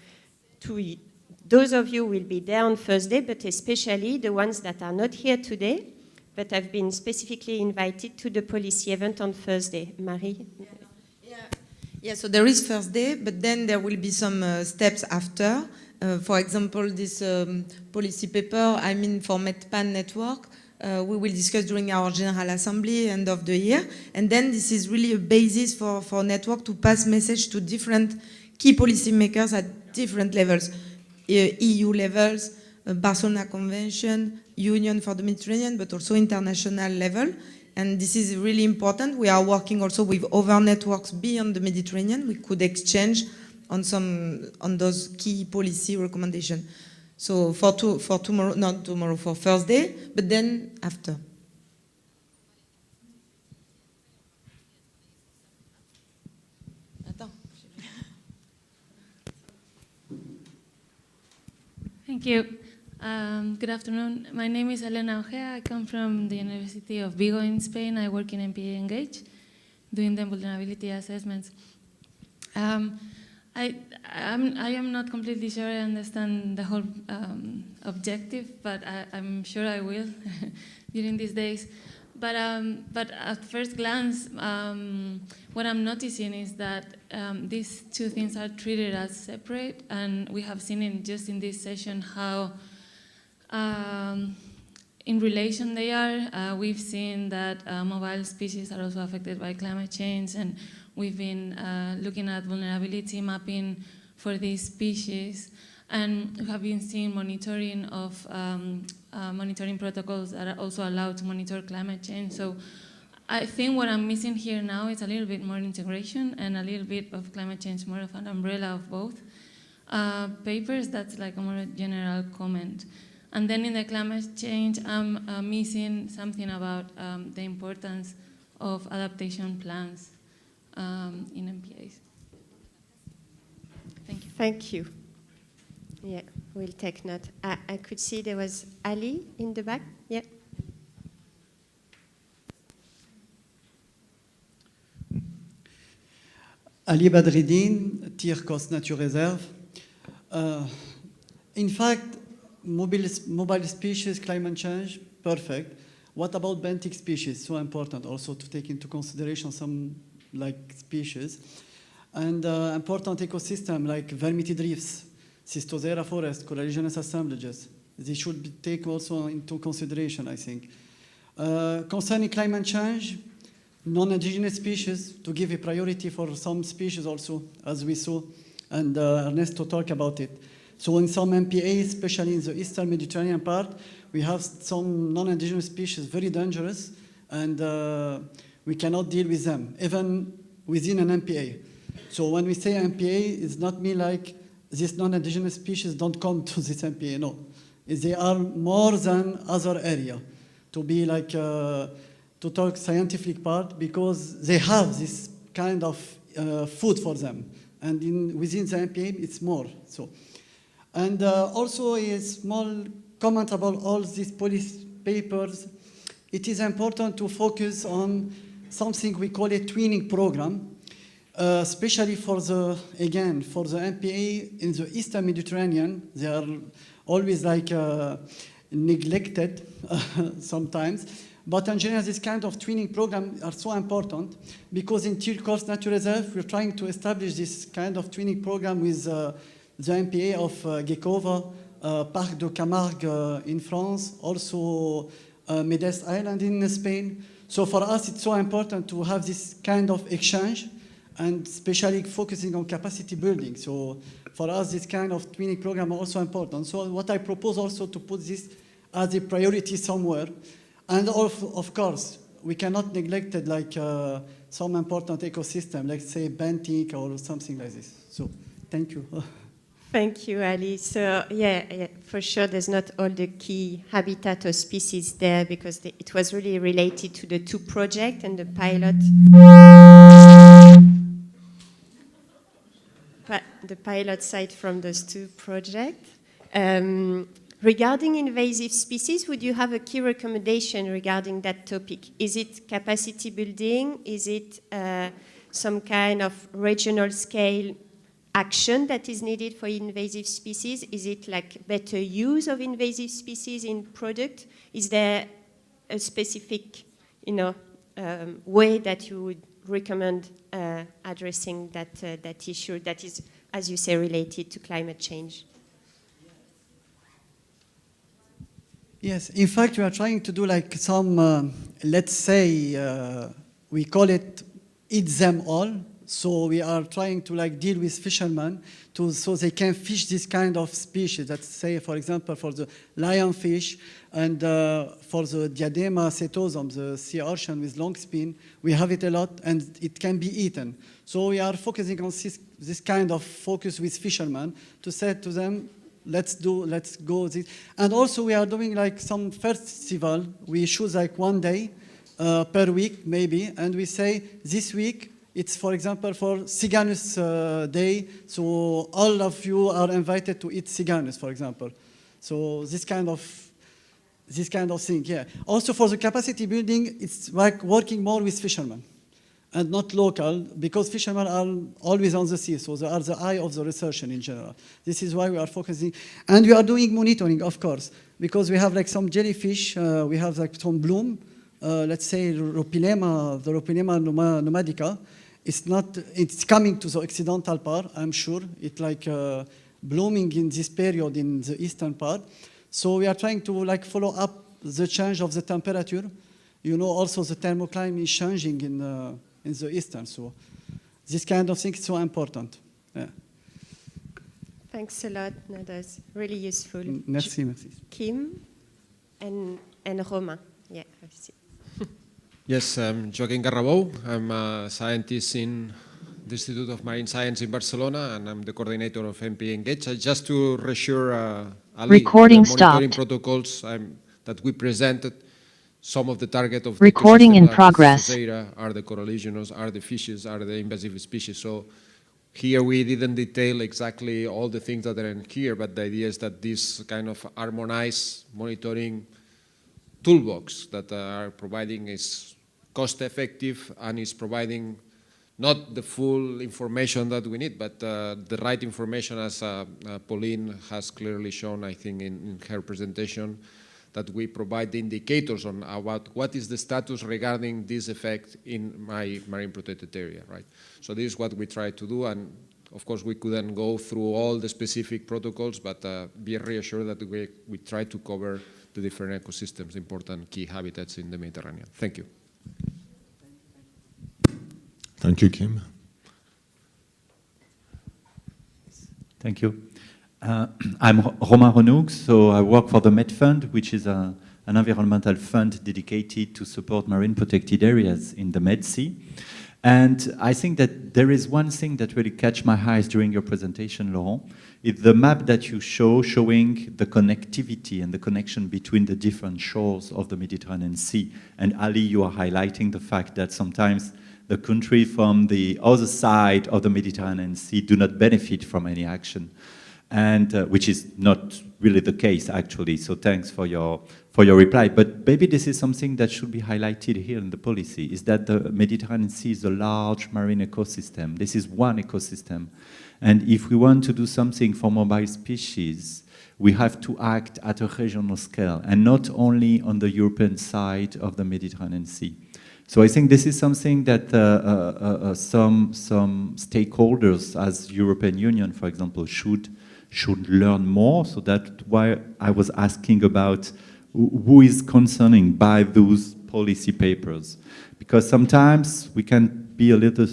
of you who will be there on Thursday, but especially the ones that are not here today, but have been specifically invited to the policy event on Thursday. Marie? Yeah, so there is Thursday, but then there will be some steps after. For example, this policy paper, for MedPan network, we will discuss during our General Assembly end of the year. And then this is really a basis for network to pass message to different key policymakers at different levels. EU levels, Barcelona Convention, Union for the Mediterranean, but also international level. And this is really important. We are working also with other networks beyond the Mediterranean. We could exchange on those key policy recommendations. So for tomorrow, not tomorrow, for Thursday, but then after. Thank you. Good afternoon. My name is Elena Ojea. I come from the University of Vigo in Spain. I work in MPA Engage, doing the vulnerability assessments. I am not completely sure I understand the whole objective, but I'm sure I will during these days. But at first glance, what I'm noticing is that these two things are treated as separate, and we have seen just in this session how in relation they are. We've seen that mobile species are also affected by climate change, and we've been looking at vulnerability mapping for these species, and we have been seeing monitoring of monitoring protocols that are also allowed to monitor climate change. So I think what I'm missing here now is a little bit more integration and a little bit of climate change, more of an umbrella of both papers. That's like a more general comment. And then in the climate change, I'm missing something about the importance of adaptation plans in MPAs. Thank you. Thank you. Yeah, we'll take note. I could see there was Ali in the back. Yeah. Ali Badreddine, Port-Cros Nature Reserve. In fact, mobile species, climate change, perfect. What about benthic species? So important also to take into consideration some like species. And important ecosystem like vermitid reefs, Cystosera forest, collagenous assemblages. They should be taken also into consideration, I think. Concerning climate change, non-indigenous species, to give a priority for some species also, as we saw, and Ernesto talked about it. So in some MPAs, especially in the Eastern Mediterranean part, we have some non-indigenous species very dangerous, and we cannot deal with them, even within an MPA. So when we say MPA, it's not mean like these non-indigenous species don't come to this MPA, no. They are more than other area, to be like, to talk scientific part, because they have this kind of food for them. And within the MPA, it's more, so. And also a small comment about all these policy papers. It is important to focus on something we call a twinning program, especially for the MPA in the Eastern Mediterranean. They are always like neglected sometimes. But in general, this kind of twinning program are so important because in Port-Cros Nature Reserve, we're trying to establish this kind of twinning program with the MPA of Gekova, Parc de Camargue in France, also Medes Island in Spain. So for us, it's so important to have this kind of exchange and especially focusing on capacity building. So for us, this kind of twinning program are also important. So what I propose also to put this as a priority somewhere. And of course, we cannot neglect it like some important ecosystem, like say benthic or something like this. So thank you. Thank you, Ali. So yeah, for sure, there's not all the key habitat or species there because it was really related to the two projects and the pilot site from those two projects. Regarding invasive species, would you have a key recommendation regarding that topic? Is it capacity building? Is it some kind of regional scale action that is needed for invasive species? Is it like better use of invasive species in product? Is there a specific, way that you would recommend addressing that issue that is, as you say, related to climate change? Yes, in fact, we are trying to do like some, let's say, we call it eat them all. So we are trying to like deal with fishermen so they can fish this kind of species. Let's say, for example, for the lionfish and for the Diadema setosum, the sea urchin with long spin, we have it a lot and it can be eaten. So we are focusing on this kind of focus with fishermen to say to them, let's go this. And also we are doing like some festival. We choose like one day per week maybe, and we say this week it's, for example, for Cyganus Day, so all of you are invited to eat Cyganus, for example. So this kind of thing, yeah. Also for the capacity building, it's like working more with fishermen and not local, because fishermen are always on the sea, so they are the eye of the researcher in general. This is why we are focusing, and we are doing monitoring, of course, because we have like some jellyfish, we have like some bloom, let's say the Ropilema nomadica. It's coming to the occidental part, I'm sure. It's like blooming in this period in the eastern part. So we are trying to like follow up the change of the temperature. Also the thermocline is changing in the eastern. So this kind of thing is so important. Yeah. Thanks a lot, Nadas. Really useful. Merci. Kim and Romain. Yeah, I see. Yes, I'm Joaquim Garrabou. I'm a scientist in the Institute of Marine Science in Barcelona, and I'm the coordinator of MPA Engage. Just to reassure Ali, Recording the monitoring stopped. protocols that we presented, some of the target of Recording the in ecosystem progress. are the coralligenous, are the fishes, are the invasive species. So here we didn't detail exactly all the things that are in here, but the idea is that this kind of harmonized monitoring toolbox that are providing is cost-effective and is providing not the full information that we need, but the right information, as Pauline has clearly shown, I think, in her presentation, that we provide the indicators on about what is the status regarding this effect in my marine protected area, right? So this is what we try to do, and of course we couldn't go through all the specific protocols, but be reassured that we try to cover the different ecosystems, important key habitats in the Mediterranean. Thank you. Thank you, Kim. Thank you. I'm Romain Renoux, so I work for the Med Fund, which is an environmental fund dedicated to support marine protected areas in the Med Sea. And I think that there is one thing that really catch my eyes during your presentation, Laurent. It's the map that you showing the connectivity and the connection between the different shores of the Mediterranean Sea. And Ali, you are highlighting the fact that sometimes the country from the other side of the Mediterranean Sea do not benefit from any action, and which is not really the case, actually. So thanks for your reply. But maybe this is something that should be highlighted here in the policy, is that the Mediterranean Sea is a large marine ecosystem. This is one ecosystem. And if we want to do something for mobile species, we have to act at a regional scale and not only on the European side of the Mediterranean Sea. So I think this is something that some stakeholders, as European Union, for example, should learn more. So that's why I was asking about who is concerning by those policy papers, because sometimes we can be a little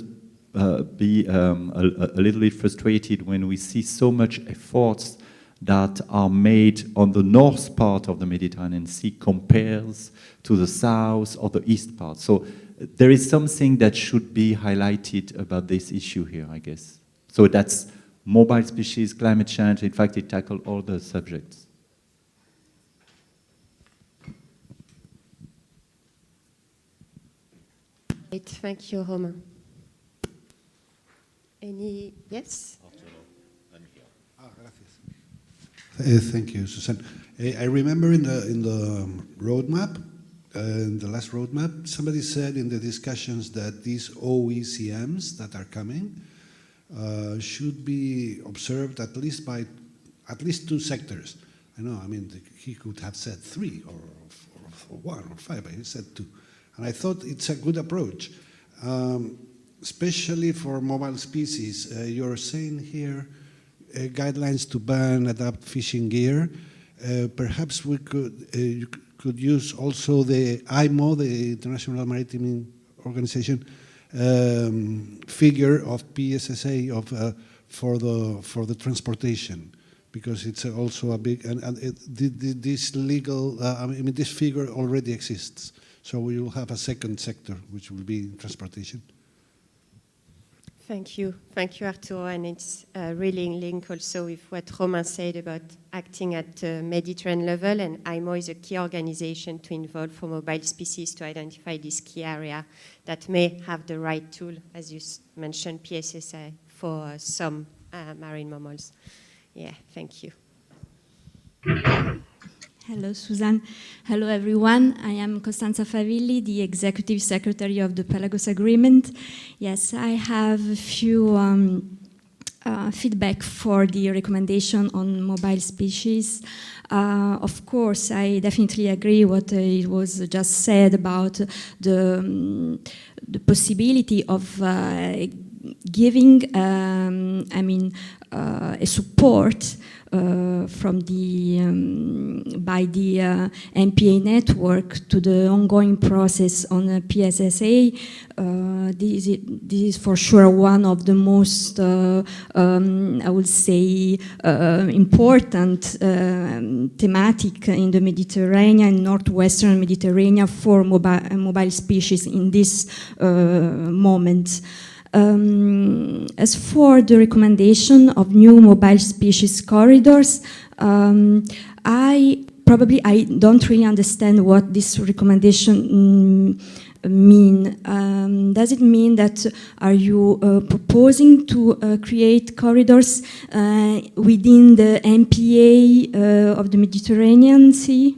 bit frustrated when we see so much efforts that are made on the north part of the Mediterranean Sea compares to the south or the east part. So there is something that should be highlighted about this issue here, I guess. So that's mobile species, climate change. In fact, it tackles all the subjects. Great, thank you, Romain. Any, yes? Thank you, Susan. I remember in the roadmap, in the last roadmap, somebody said in the discussions that these OECMs that are coming should be observed at least by at least 2 sectors. I know, I mean, he could have said 3 or 1 or 5, but he said 2. And I thought it's a good approach, especially for mobile species. You're saying here guidelines to ban, adapt fishing gear. Perhaps we could, you could use also the IMO, the International Maritime Organization, figure of PSSA for the transportation, because it's also a big, this legal, I mean, this figure already exists. So we will have a second sector, which will be transportation. Thank you, Arturo, and it's really in link also with what Romain said about acting at the Mediterranean level, and IMO is a key organization to involve for mobile species to identify this key area that may have the right tool, as you mentioned, PSSA, for some marine mammals. Yeah, thank you. Hello, Susan. Hello, everyone. I am Costanza Favilli, the Executive Secretary of the Pelagos Agreement. Yes, I have a few feedback for the recommendation on mobile species. Of course, I definitely agree what it was just said about the possibility of giving, a support from by the MPA network to the ongoing process on PSSA. This is for sure one of the most, I would say, important thematic in the Mediterranean, northwestern Mediterranean for mobile species in this moment. As for the recommendation of new mobile species corridors, I don't really understand what this recommendation mean. Does it mean that are you proposing to create corridors within the MPA of the Mediterranean Sea?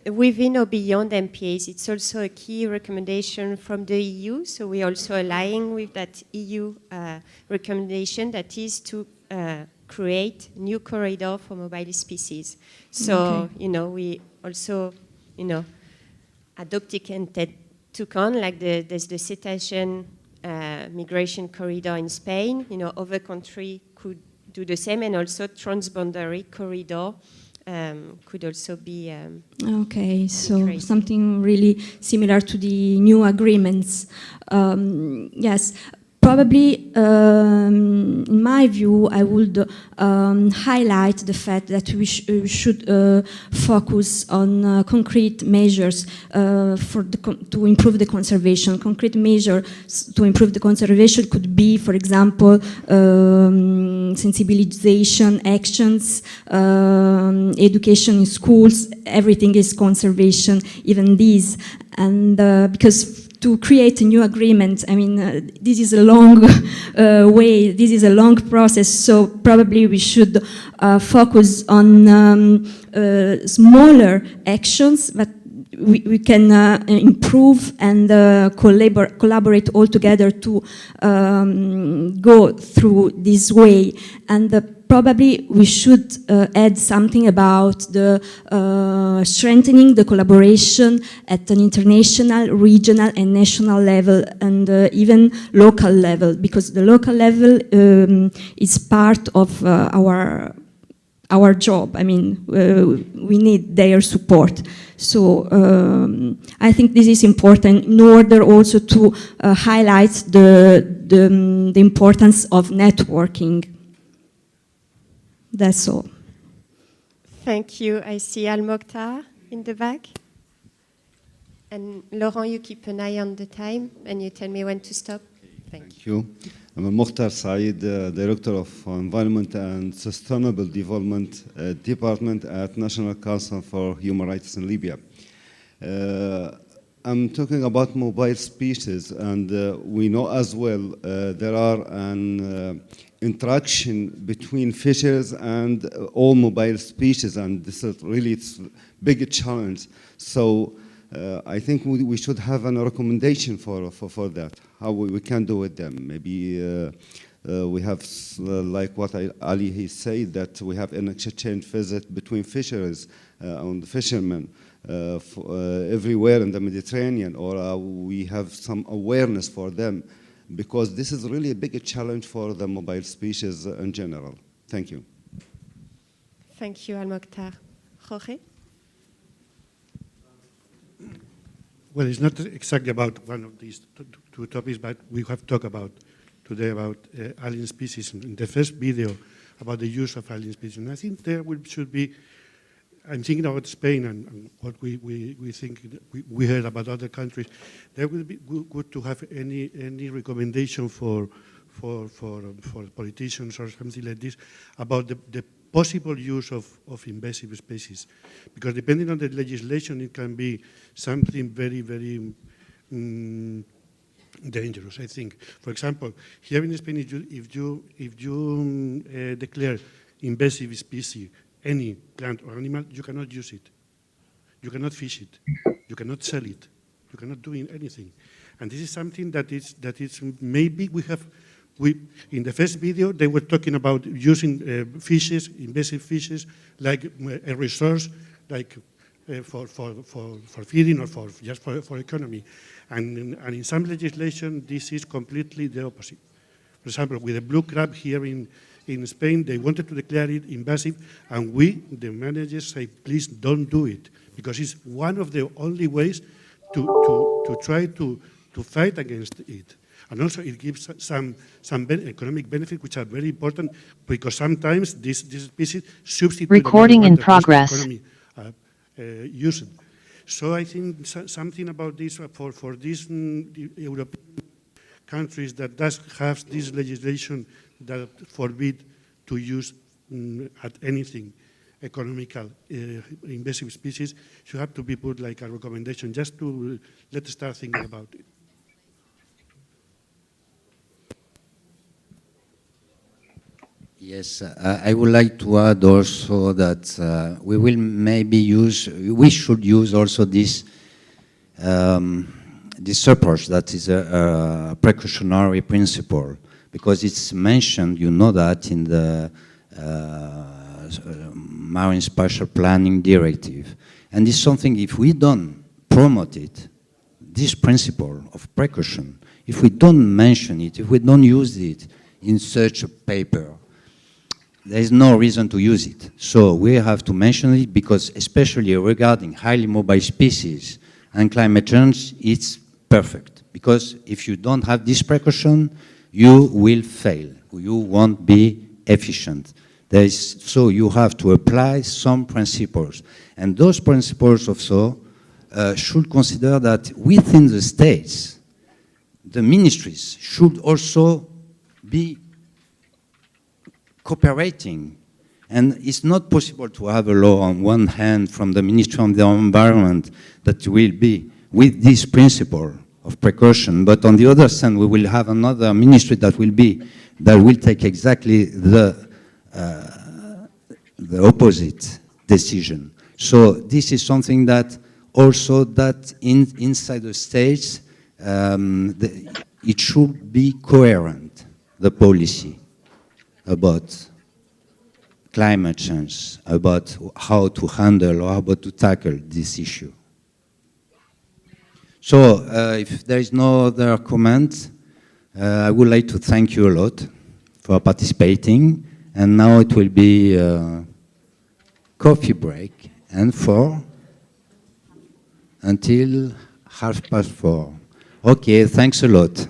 Within or beyond MPAs, it's also a key recommendation from the EU, so we're also aligning with that EU recommendation that is to create new corridor for mobile species. So, we also, adopted and took on, like there's the cetacean migration corridor in Spain, other countries could do the same, and also transboundary corridor could also be okay, so created. Something really similar to the new agreements. Yes, probably, in my view, I would highlight the fact that we should focus on concrete measures to improve the conservation. Concrete measures to improve the conservation could be, for example, sensibilization actions, education in schools. Everything is conservation, even these. And because to create a new agreement, this is a long way, this is a long process, so probably we should focus on smaller actions, but we can improve and collaborate all together to go through this way. And probably we should add something about the strengthening the collaboration at an international, regional and national level, and even local level, because the local level is part of our job. We need their support. So I think this is important in order also to highlight the importance of networking. That's all. Thank you. I see Al-Mokhtar in the back. And Laurent, you keep an eye on the time and you tell me when to stop. Thank you. I'm Al-Mokhtar Saeed, Director of Environment and Sustainable Development Department at National Council for Human Rights in Libya. I'm talking about mobile species, and we know as well there are an interaction between fishes and all mobile species, and this is really it's a big challenge. So I think we should have a recommendation for that, how we can do with them. Maybe we have, like what Ali he said, that we have an exchange visit between fisheries and fishermen everywhere in the Mediterranean, or we have some awareness for them, because this is really a big challenge for the mobile species in general. Thank you. Thank you, Al-Mokhtar. Jorge? Well, it's not exactly about one of these two topics, but we have talked about today about alien species in the first video about the use of alien species. And I think there should be, I'm thinking about Spain and what we think, we heard about other countries. There will be good to have any recommendation for politicians or something like this about the possible use of invasive species, because depending on the legislation, it can be something very, very dangerous, I think. For example, here in Spain, if you declare invasive species, any plant or animal, you cannot use it. You cannot fish it. You cannot sell it. You cannot do anything. And this is something that is maybe in the first video, they were talking about using fishes, invasive fishes, like a resource, like for feeding or just for economy. And in some legislation, this is completely the opposite. For example, with the blue crab here in Spain, they wanted to declare it invasive, and we, the managers, say, please don't do it, because it's one of the only ways to try to fight against it. And also it gives some economic benefits which are very important, because sometimes this species substitute Recording in progress. economy used. So I think something about this for these European countries that does have this legislation that forbid to use at anything economical invasive species should have to be put like a recommendation, just to let's start thinking about it. Yes, I would like to add also that we should use also this approach that is a precautionary principle, because it's mentioned, you know, that in the Marine Spatial Planning Directive. And it's something, if we don't promote it, this principle of precaution, if we don't mention it, if we don't use it in such a paper, there is no reason to use it. So we have to mention it, because especially regarding highly mobile species and climate change, it's perfect. Because if you don't have this precaution, you will fail. You won't be efficient. So you have to apply some principles. And those principles also should consider that within the states, the ministries should also be cooperating. And it's not possible to have a law on one hand from the Ministry of the Environment that will be with this principle of precaution, but on the other hand, we will have another ministry that will take exactly the opposite decision. So this is something that also that inside the states, it should be coherent, the policy about climate change, about how to handle or how to tackle this issue. So if there is no other comment, I would like to thank you a lot for participating. And now it will be a coffee break and until 4:30. Okay, thanks a lot.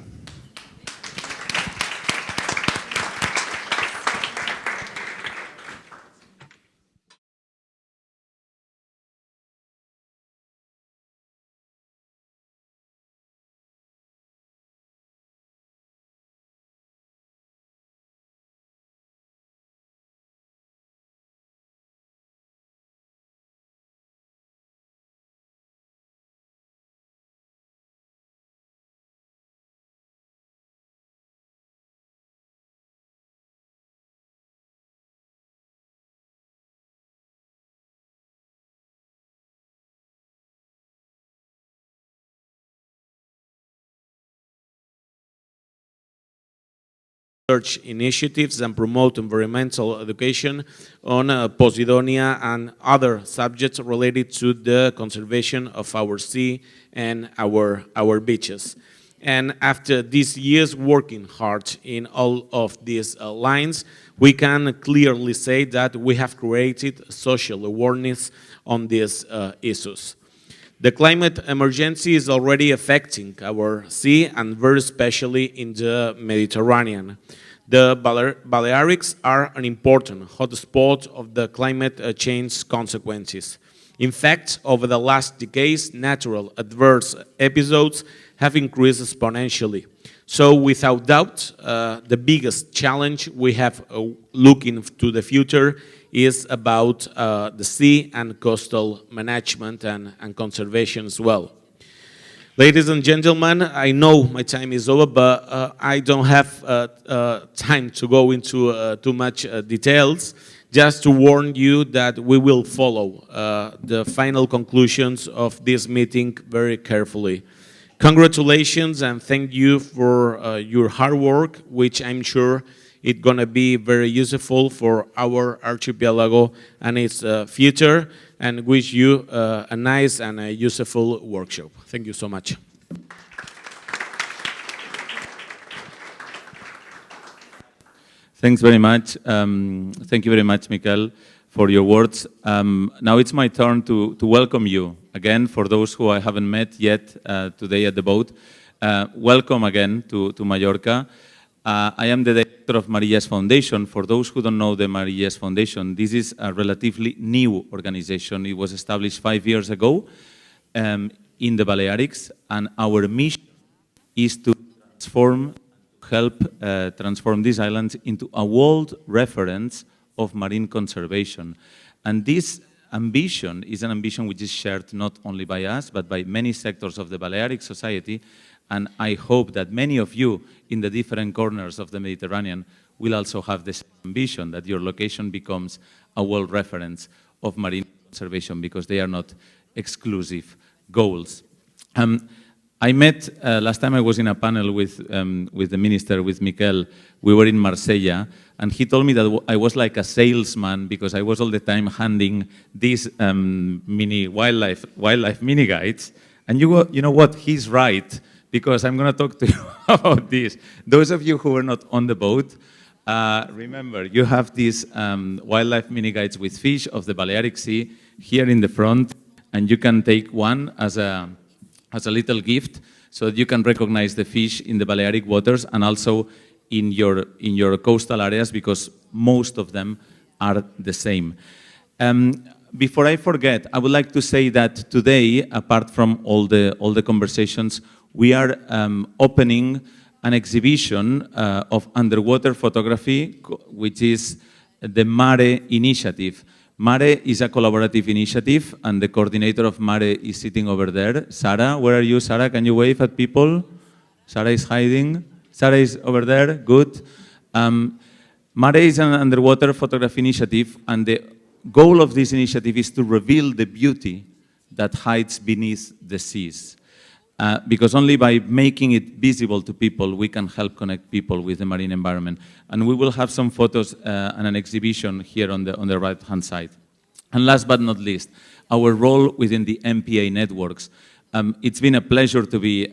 research initiatives and promote environmental education on Posidonia and other subjects related to the conservation of our sea and our beaches. And after these years working hard in all of these lines, we can clearly say that we have created social awareness on these issues. The climate emergency is already affecting our sea and very especially in the Mediterranean. The Balearics are an important hotspot of the climate change consequences. In fact, over the last decades, natural adverse episodes have increased exponentially. So without doubt, the biggest challenge we have looking to the future is about the sea and coastal management and conservation as well. Ladies and gentlemen, I know my time is over, but I don't have time to go into too much details. Just to warn you that we will follow the final conclusions of this meeting very carefully. Congratulations and thank you for your hard work, which I'm sure it's going to be very useful for our archipelago and its future, and wish you a nice and a useful workshop. Thank you so much. Thanks very much. Thank you very much, Miquel, for your words. Now it's my turn to welcome you again. For those who I haven't met yet today at the boat, welcome again to Mallorca. I am the director of Marillas Foundation. For those who don't know the Marillas Foundation, this is a relatively new organization. It was established 5 years ago in the Balearics, and our mission is to help transform these islands into a world reference of marine conservation. And this ambition is an ambition which is shared not only by us, but by many sectors of the Balearic society. And I hope that many of you in the different corners of the Mediterranean will also have this ambition, that your location becomes a world reference of marine conservation, because they are not exclusive goals. I met, last time I was in a panel with the minister, with Miquel. We were in Marsella, and he told me that I was like a salesman because I was all the time handing these mini wildlife mini guides. And you know what? He's right, because I'm going to talk to you about this. Those of you who were not on the boat, remember, you have these wildlife mini guides with fish of the Balearic Sea here in the front, and you can take one as a little gift so that you can recognize the fish in the Balearic waters and also in your coastal areas, because most of them are the same. Before I forget, I would like to say that today, apart from all the conversations, we are opening an exhibition of underwater photography, which is the MARE initiative. MARE is a collaborative initiative, and the coordinator of MARE is sitting over there. Sarah, where are you, Sarah? Can you wave at people? Sarah is hiding. Sarah is over there. Good. MARE is an underwater photography initiative, and the goal of this initiative is to reveal the beauty that hides beneath the seas. Because only by making it visible to people, we can help connect people with the marine environment. And we will have some photos and an exhibition here on the right-hand side. And last but not least, our role within the MPA networks. It's been a pleasure to be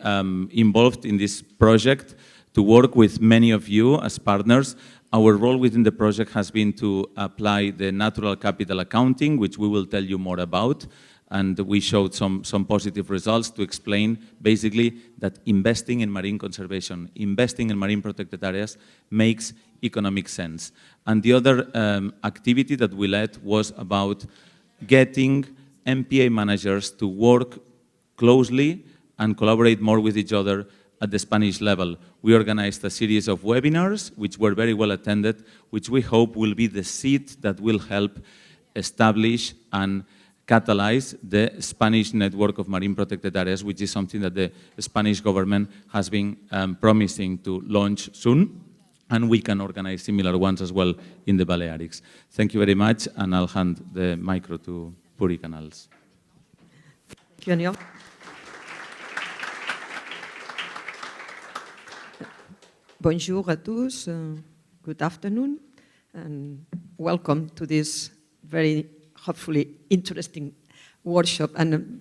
involved in this project, to work with many of you as partners. Our role within the project has been to apply the natural capital accounting, which we will tell you more about. And we showed some positive results to explain basically that investing in marine conservation, investing in marine protected areas makes economic sense. And the other activity that we led was about getting MPA managers to work closely and collaborate more with each other at the Spanish level. We organized a series of webinars, which were very well attended, which we hope will be the seed that will help establish and catalyze the Spanish network of marine protected areas, which is something that the Spanish government has been promising to launch soon, and we can organize similar ones as well in the Balearics. Thank you very much, and I'll hand the micro to Puri Canals. Thank you, Aniol. Bonjour à tous, good afternoon, and welcome to this very, hopefully, interesting workshop.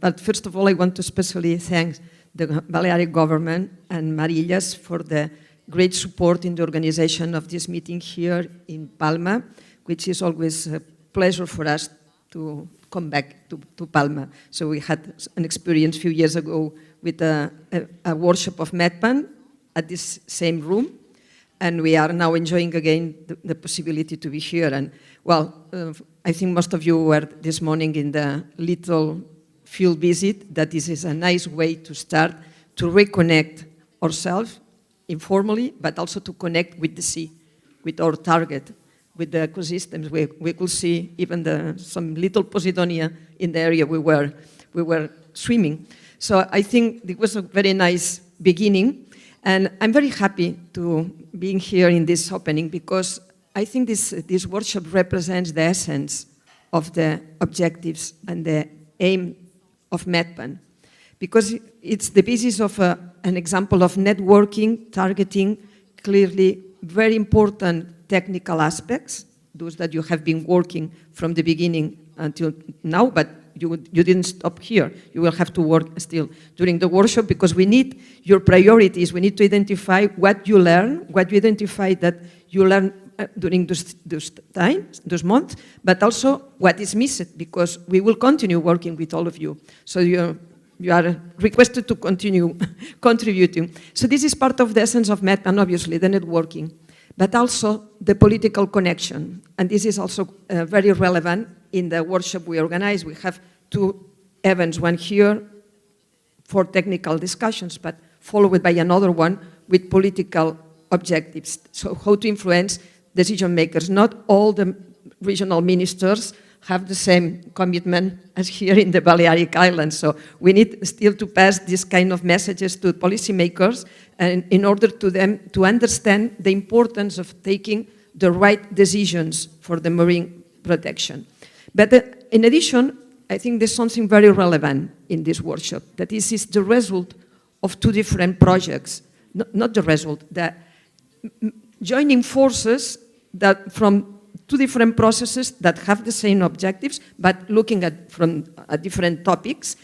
But first of all, I want to especially thank the Balearic government and Marillas for the great support in the organization of this meeting here in Palma, which is always a pleasure for us to come back to Palma. So we had an experience a few years ago with a workshop of MedPan at this same room, and we are now enjoying again the possibility to be here. And well, I think most of you were this morning in the little field visit, that this is a nice way to start to reconnect ourselves informally, but also to connect with the sea, with our target, with the ecosystems. We could see even some little Posidonia in the area we were swimming. So I think it was a very nice beginning, and I'm very happy to being here in this opening, because I think this workshop represents the essence of the objectives and the aim of MedPan, because it's the basis of an example of networking, targeting clearly very important technical aspects, those that you have been working from the beginning until now, but you didn't stop here. You will have to work still during the workshop, because we need your priorities. We need to identify what you learn, what you identify that you learn during those months, but also what is missed, because we will continue working with all of you. So you are requested to continue contributing. So this is part of the essence of MedPan, obviously, the networking, but also the political connection. And this is also very relevant in the workshop we organize. We have two events, one here for technical discussions, but followed by another one with political objectives. So how to influence decision makers. Not all the regional ministers have the same commitment as here in the Balearic Islands. So we need still to pass this kind of messages to policymakers, and in order to them to understand the importance of taking the right decisions for the marine protection. But in addition, I think there's something very relevant in this workshop, that this is the result of two different projects. Not the result, the joining forces that from two different processes that have the same objectives, but looking at from different topics.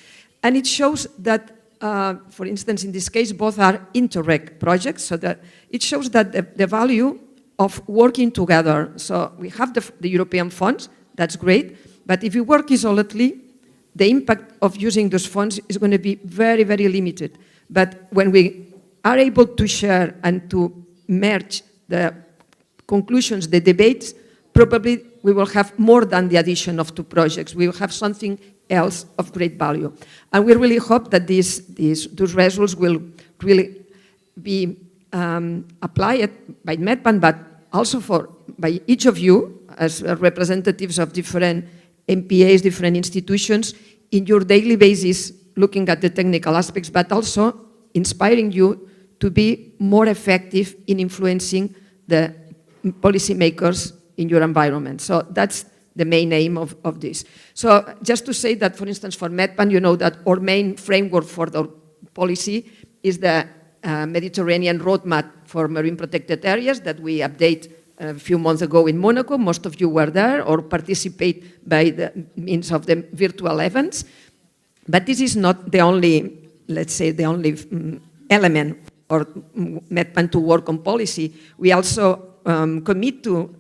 And it shows that, for instance, in this case, both are Interreg projects, so that it shows that the value of working together. So we have the European funds, that's great, but if you work isolately, the impact of using those funds is going to be very, very limited. But when we are able to share and to merge the conclusions, the debates, probably we will have more than the addition of two projects. We will have something else of great value. And we really hope that those results will really be applied by MedPan, but also by each of you as representatives of different MPAs, different institutions, in your daily basis, looking at the technical aspects, but also inspiring you to be more effective in influencing the policymakers in your environment. So that's the main aim of this. So just to say that, for instance, for MedPan, you know that our main framework for the policy is the Mediterranean Roadmap for Marine Protected Areas that we update a few months ago in Monaco. Most of you were there or participate by the means of the virtual events. But this is not the only, let's say, the only element or MedPan to work on policy. We also commit to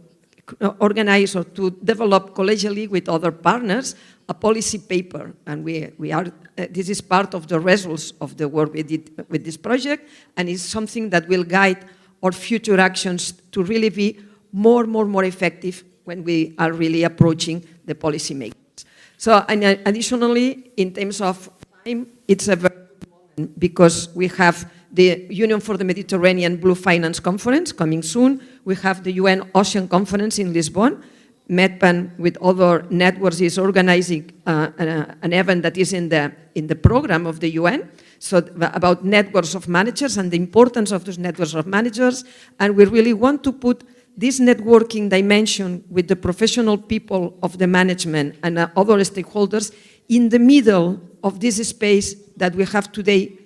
organize or to develop collegially with other partners a policy paper, and this is part of the results of the work we did with this project, and is something that will guide our future actions to really be more effective when we are really approaching the policymakers. So, and additionally, in terms of time, it's a very good moment because we have the Union for the Mediterranean Blue Finance Conference coming soon. We have the UN Ocean Conference in Lisbon. MedPan, with other networks, is organizing an event that is in the program of the UN, so about networks of managers and the importance of those networks of managers. And we really want to put this networking dimension with the professional people of the management and other stakeholders in the middle of this space that we have today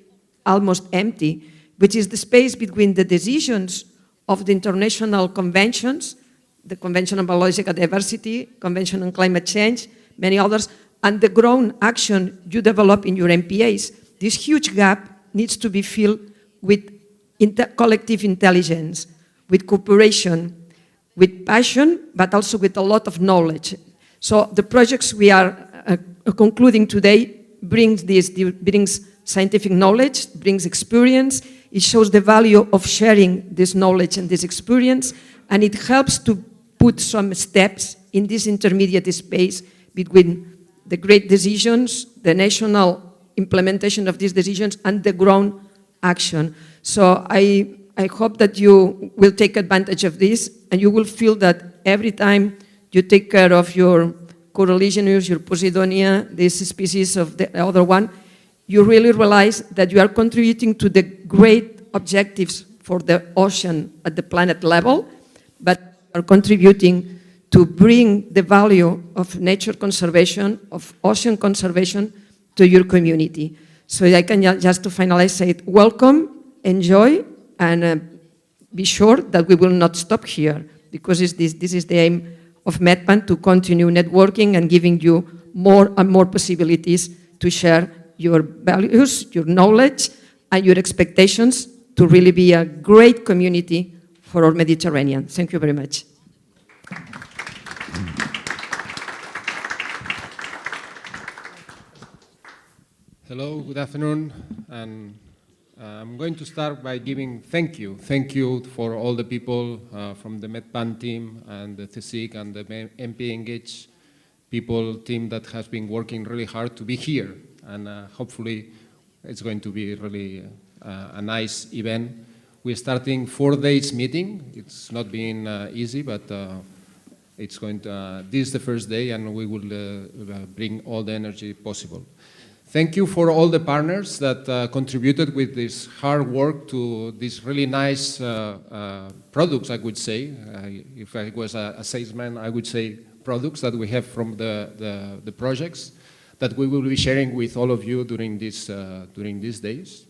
almost empty, which is the space between the decisions of the international conventions, the Convention on Biological Diversity, Convention on Climate Change, many others, and the ground action you develop in your MPAs. This huge gap needs to be filled with collective intelligence, with cooperation, with passion, but also with a lot of knowledge. So the projects we are concluding today brings scientific knowledge, brings experience. It shows the value of sharing this knowledge and this experience, and it helps to put some steps in this intermediate space between the great decisions, the national implementation of these decisions, and the ground action. So I hope that you will take advantage of this, and you will feel that every time you take care of your Coralligenus, your Posidonia, this species of the other one, you really realize that you are contributing to the great objectives for the ocean at the planet level, but are contributing to bring the value of nature conservation, of ocean conservation to your community. So I can just to finalize say, welcome, enjoy, and be sure that we will not stop here, because this is the aim of MedPan, to continue networking and giving you more and more possibilities to share your values, your knowledge, and your expectations to really be a great community for our Mediterranean. Thank you very much. Hello, good afternoon, and I'm going to start by giving thank you for all the people from the MedPan team and the CSIC and the MPA Engage people team that has been working really hard to be here, and hopefully it's going to be really a nice event. We're starting 4 days meeting. It's not been easy, but it's going to, this is the first day, and we will bring all the energy possible. Thank you for all the partners that contributed with this hard work to these really nice products, I would say. If I was a salesman, I would say products that we have from the projects that we will be sharing with all of you during these days.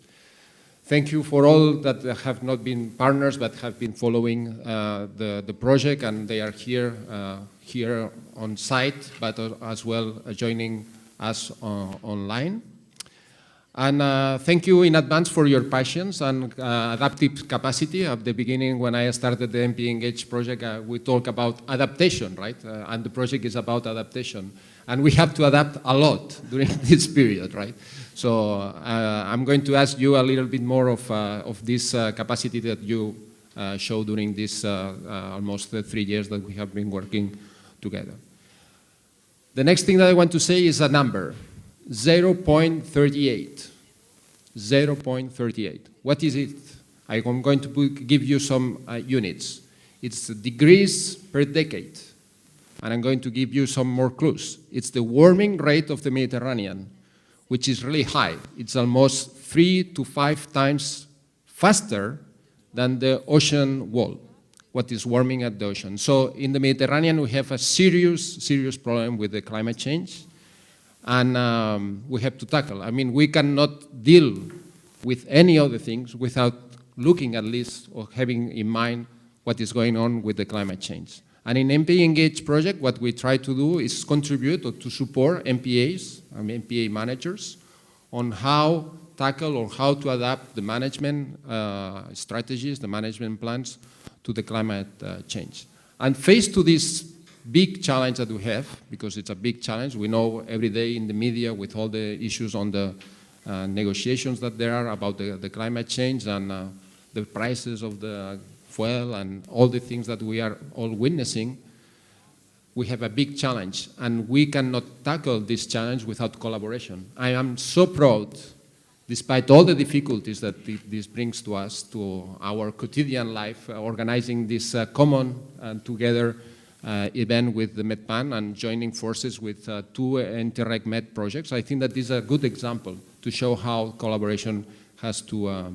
Thank you for all that have not been partners but have been following the project, and they are here on site, but as well joining us online. And thank you in advance for your patience and adaptive capacity. At the beginning, when I started the MP Engage project, we talk about adaptation, right? And the project is about adaptation. And we have to adapt a lot during this period, right? So I'm going to ask you a little bit more of this capacity that you show during this almost 3 years that we have been working together. The next thing that I want to say is a number, 0.38. 0.38. What is it? I'm going to give you some units. It's degrees per decade. And I'm going to give you some more clues. It's the warming rate of the Mediterranean, which is really high. It's almost 3 to 5 times faster than the ocean wall, what is warming at the ocean. So in the Mediterranean, we have a serious problem with the climate change, and we have to tackle. I mean, we cannot deal with any other things without looking at least or having in mind what is going on with the climate change. And in MPA Engage project, what we try to do is contribute or to support MPAs, MPA managers, on how tackle or how to adapt the management strategies, the management plans to the climate change. And faced to this big challenge that we have, because it's a big challenge, we know every day in the media with all the issues on the negotiations that there are about the climate change and the prices of the fuel and all the things that we are all witnessing, we have a big challenge, and we cannot tackle this challenge without collaboration. I am so proud, despite all the difficulties that this brings to us, to our quotidian life, organizing this common and together event with the MedPan and joining forces with 2 Interreg Med projects. I think that this is a good example to show how collaboration has to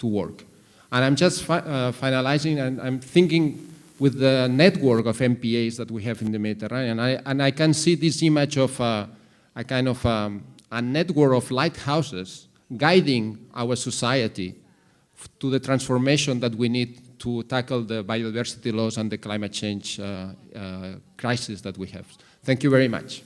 work. And I'm just finalizing, and I'm thinking with the network of MPAs that we have in the Mediterranean, and I can see this image of a kind of a network of lighthouses guiding our society to the transformation that we need to tackle the biodiversity loss and the climate change crisis that we have. Thank you very much.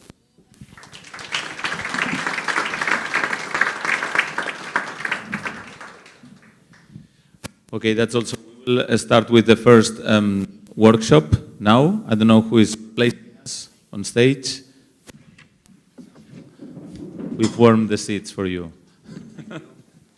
Okay, that's also, we'll start with the first workshop now. I don't know who is placing us on stage. We've warmed the seats for you.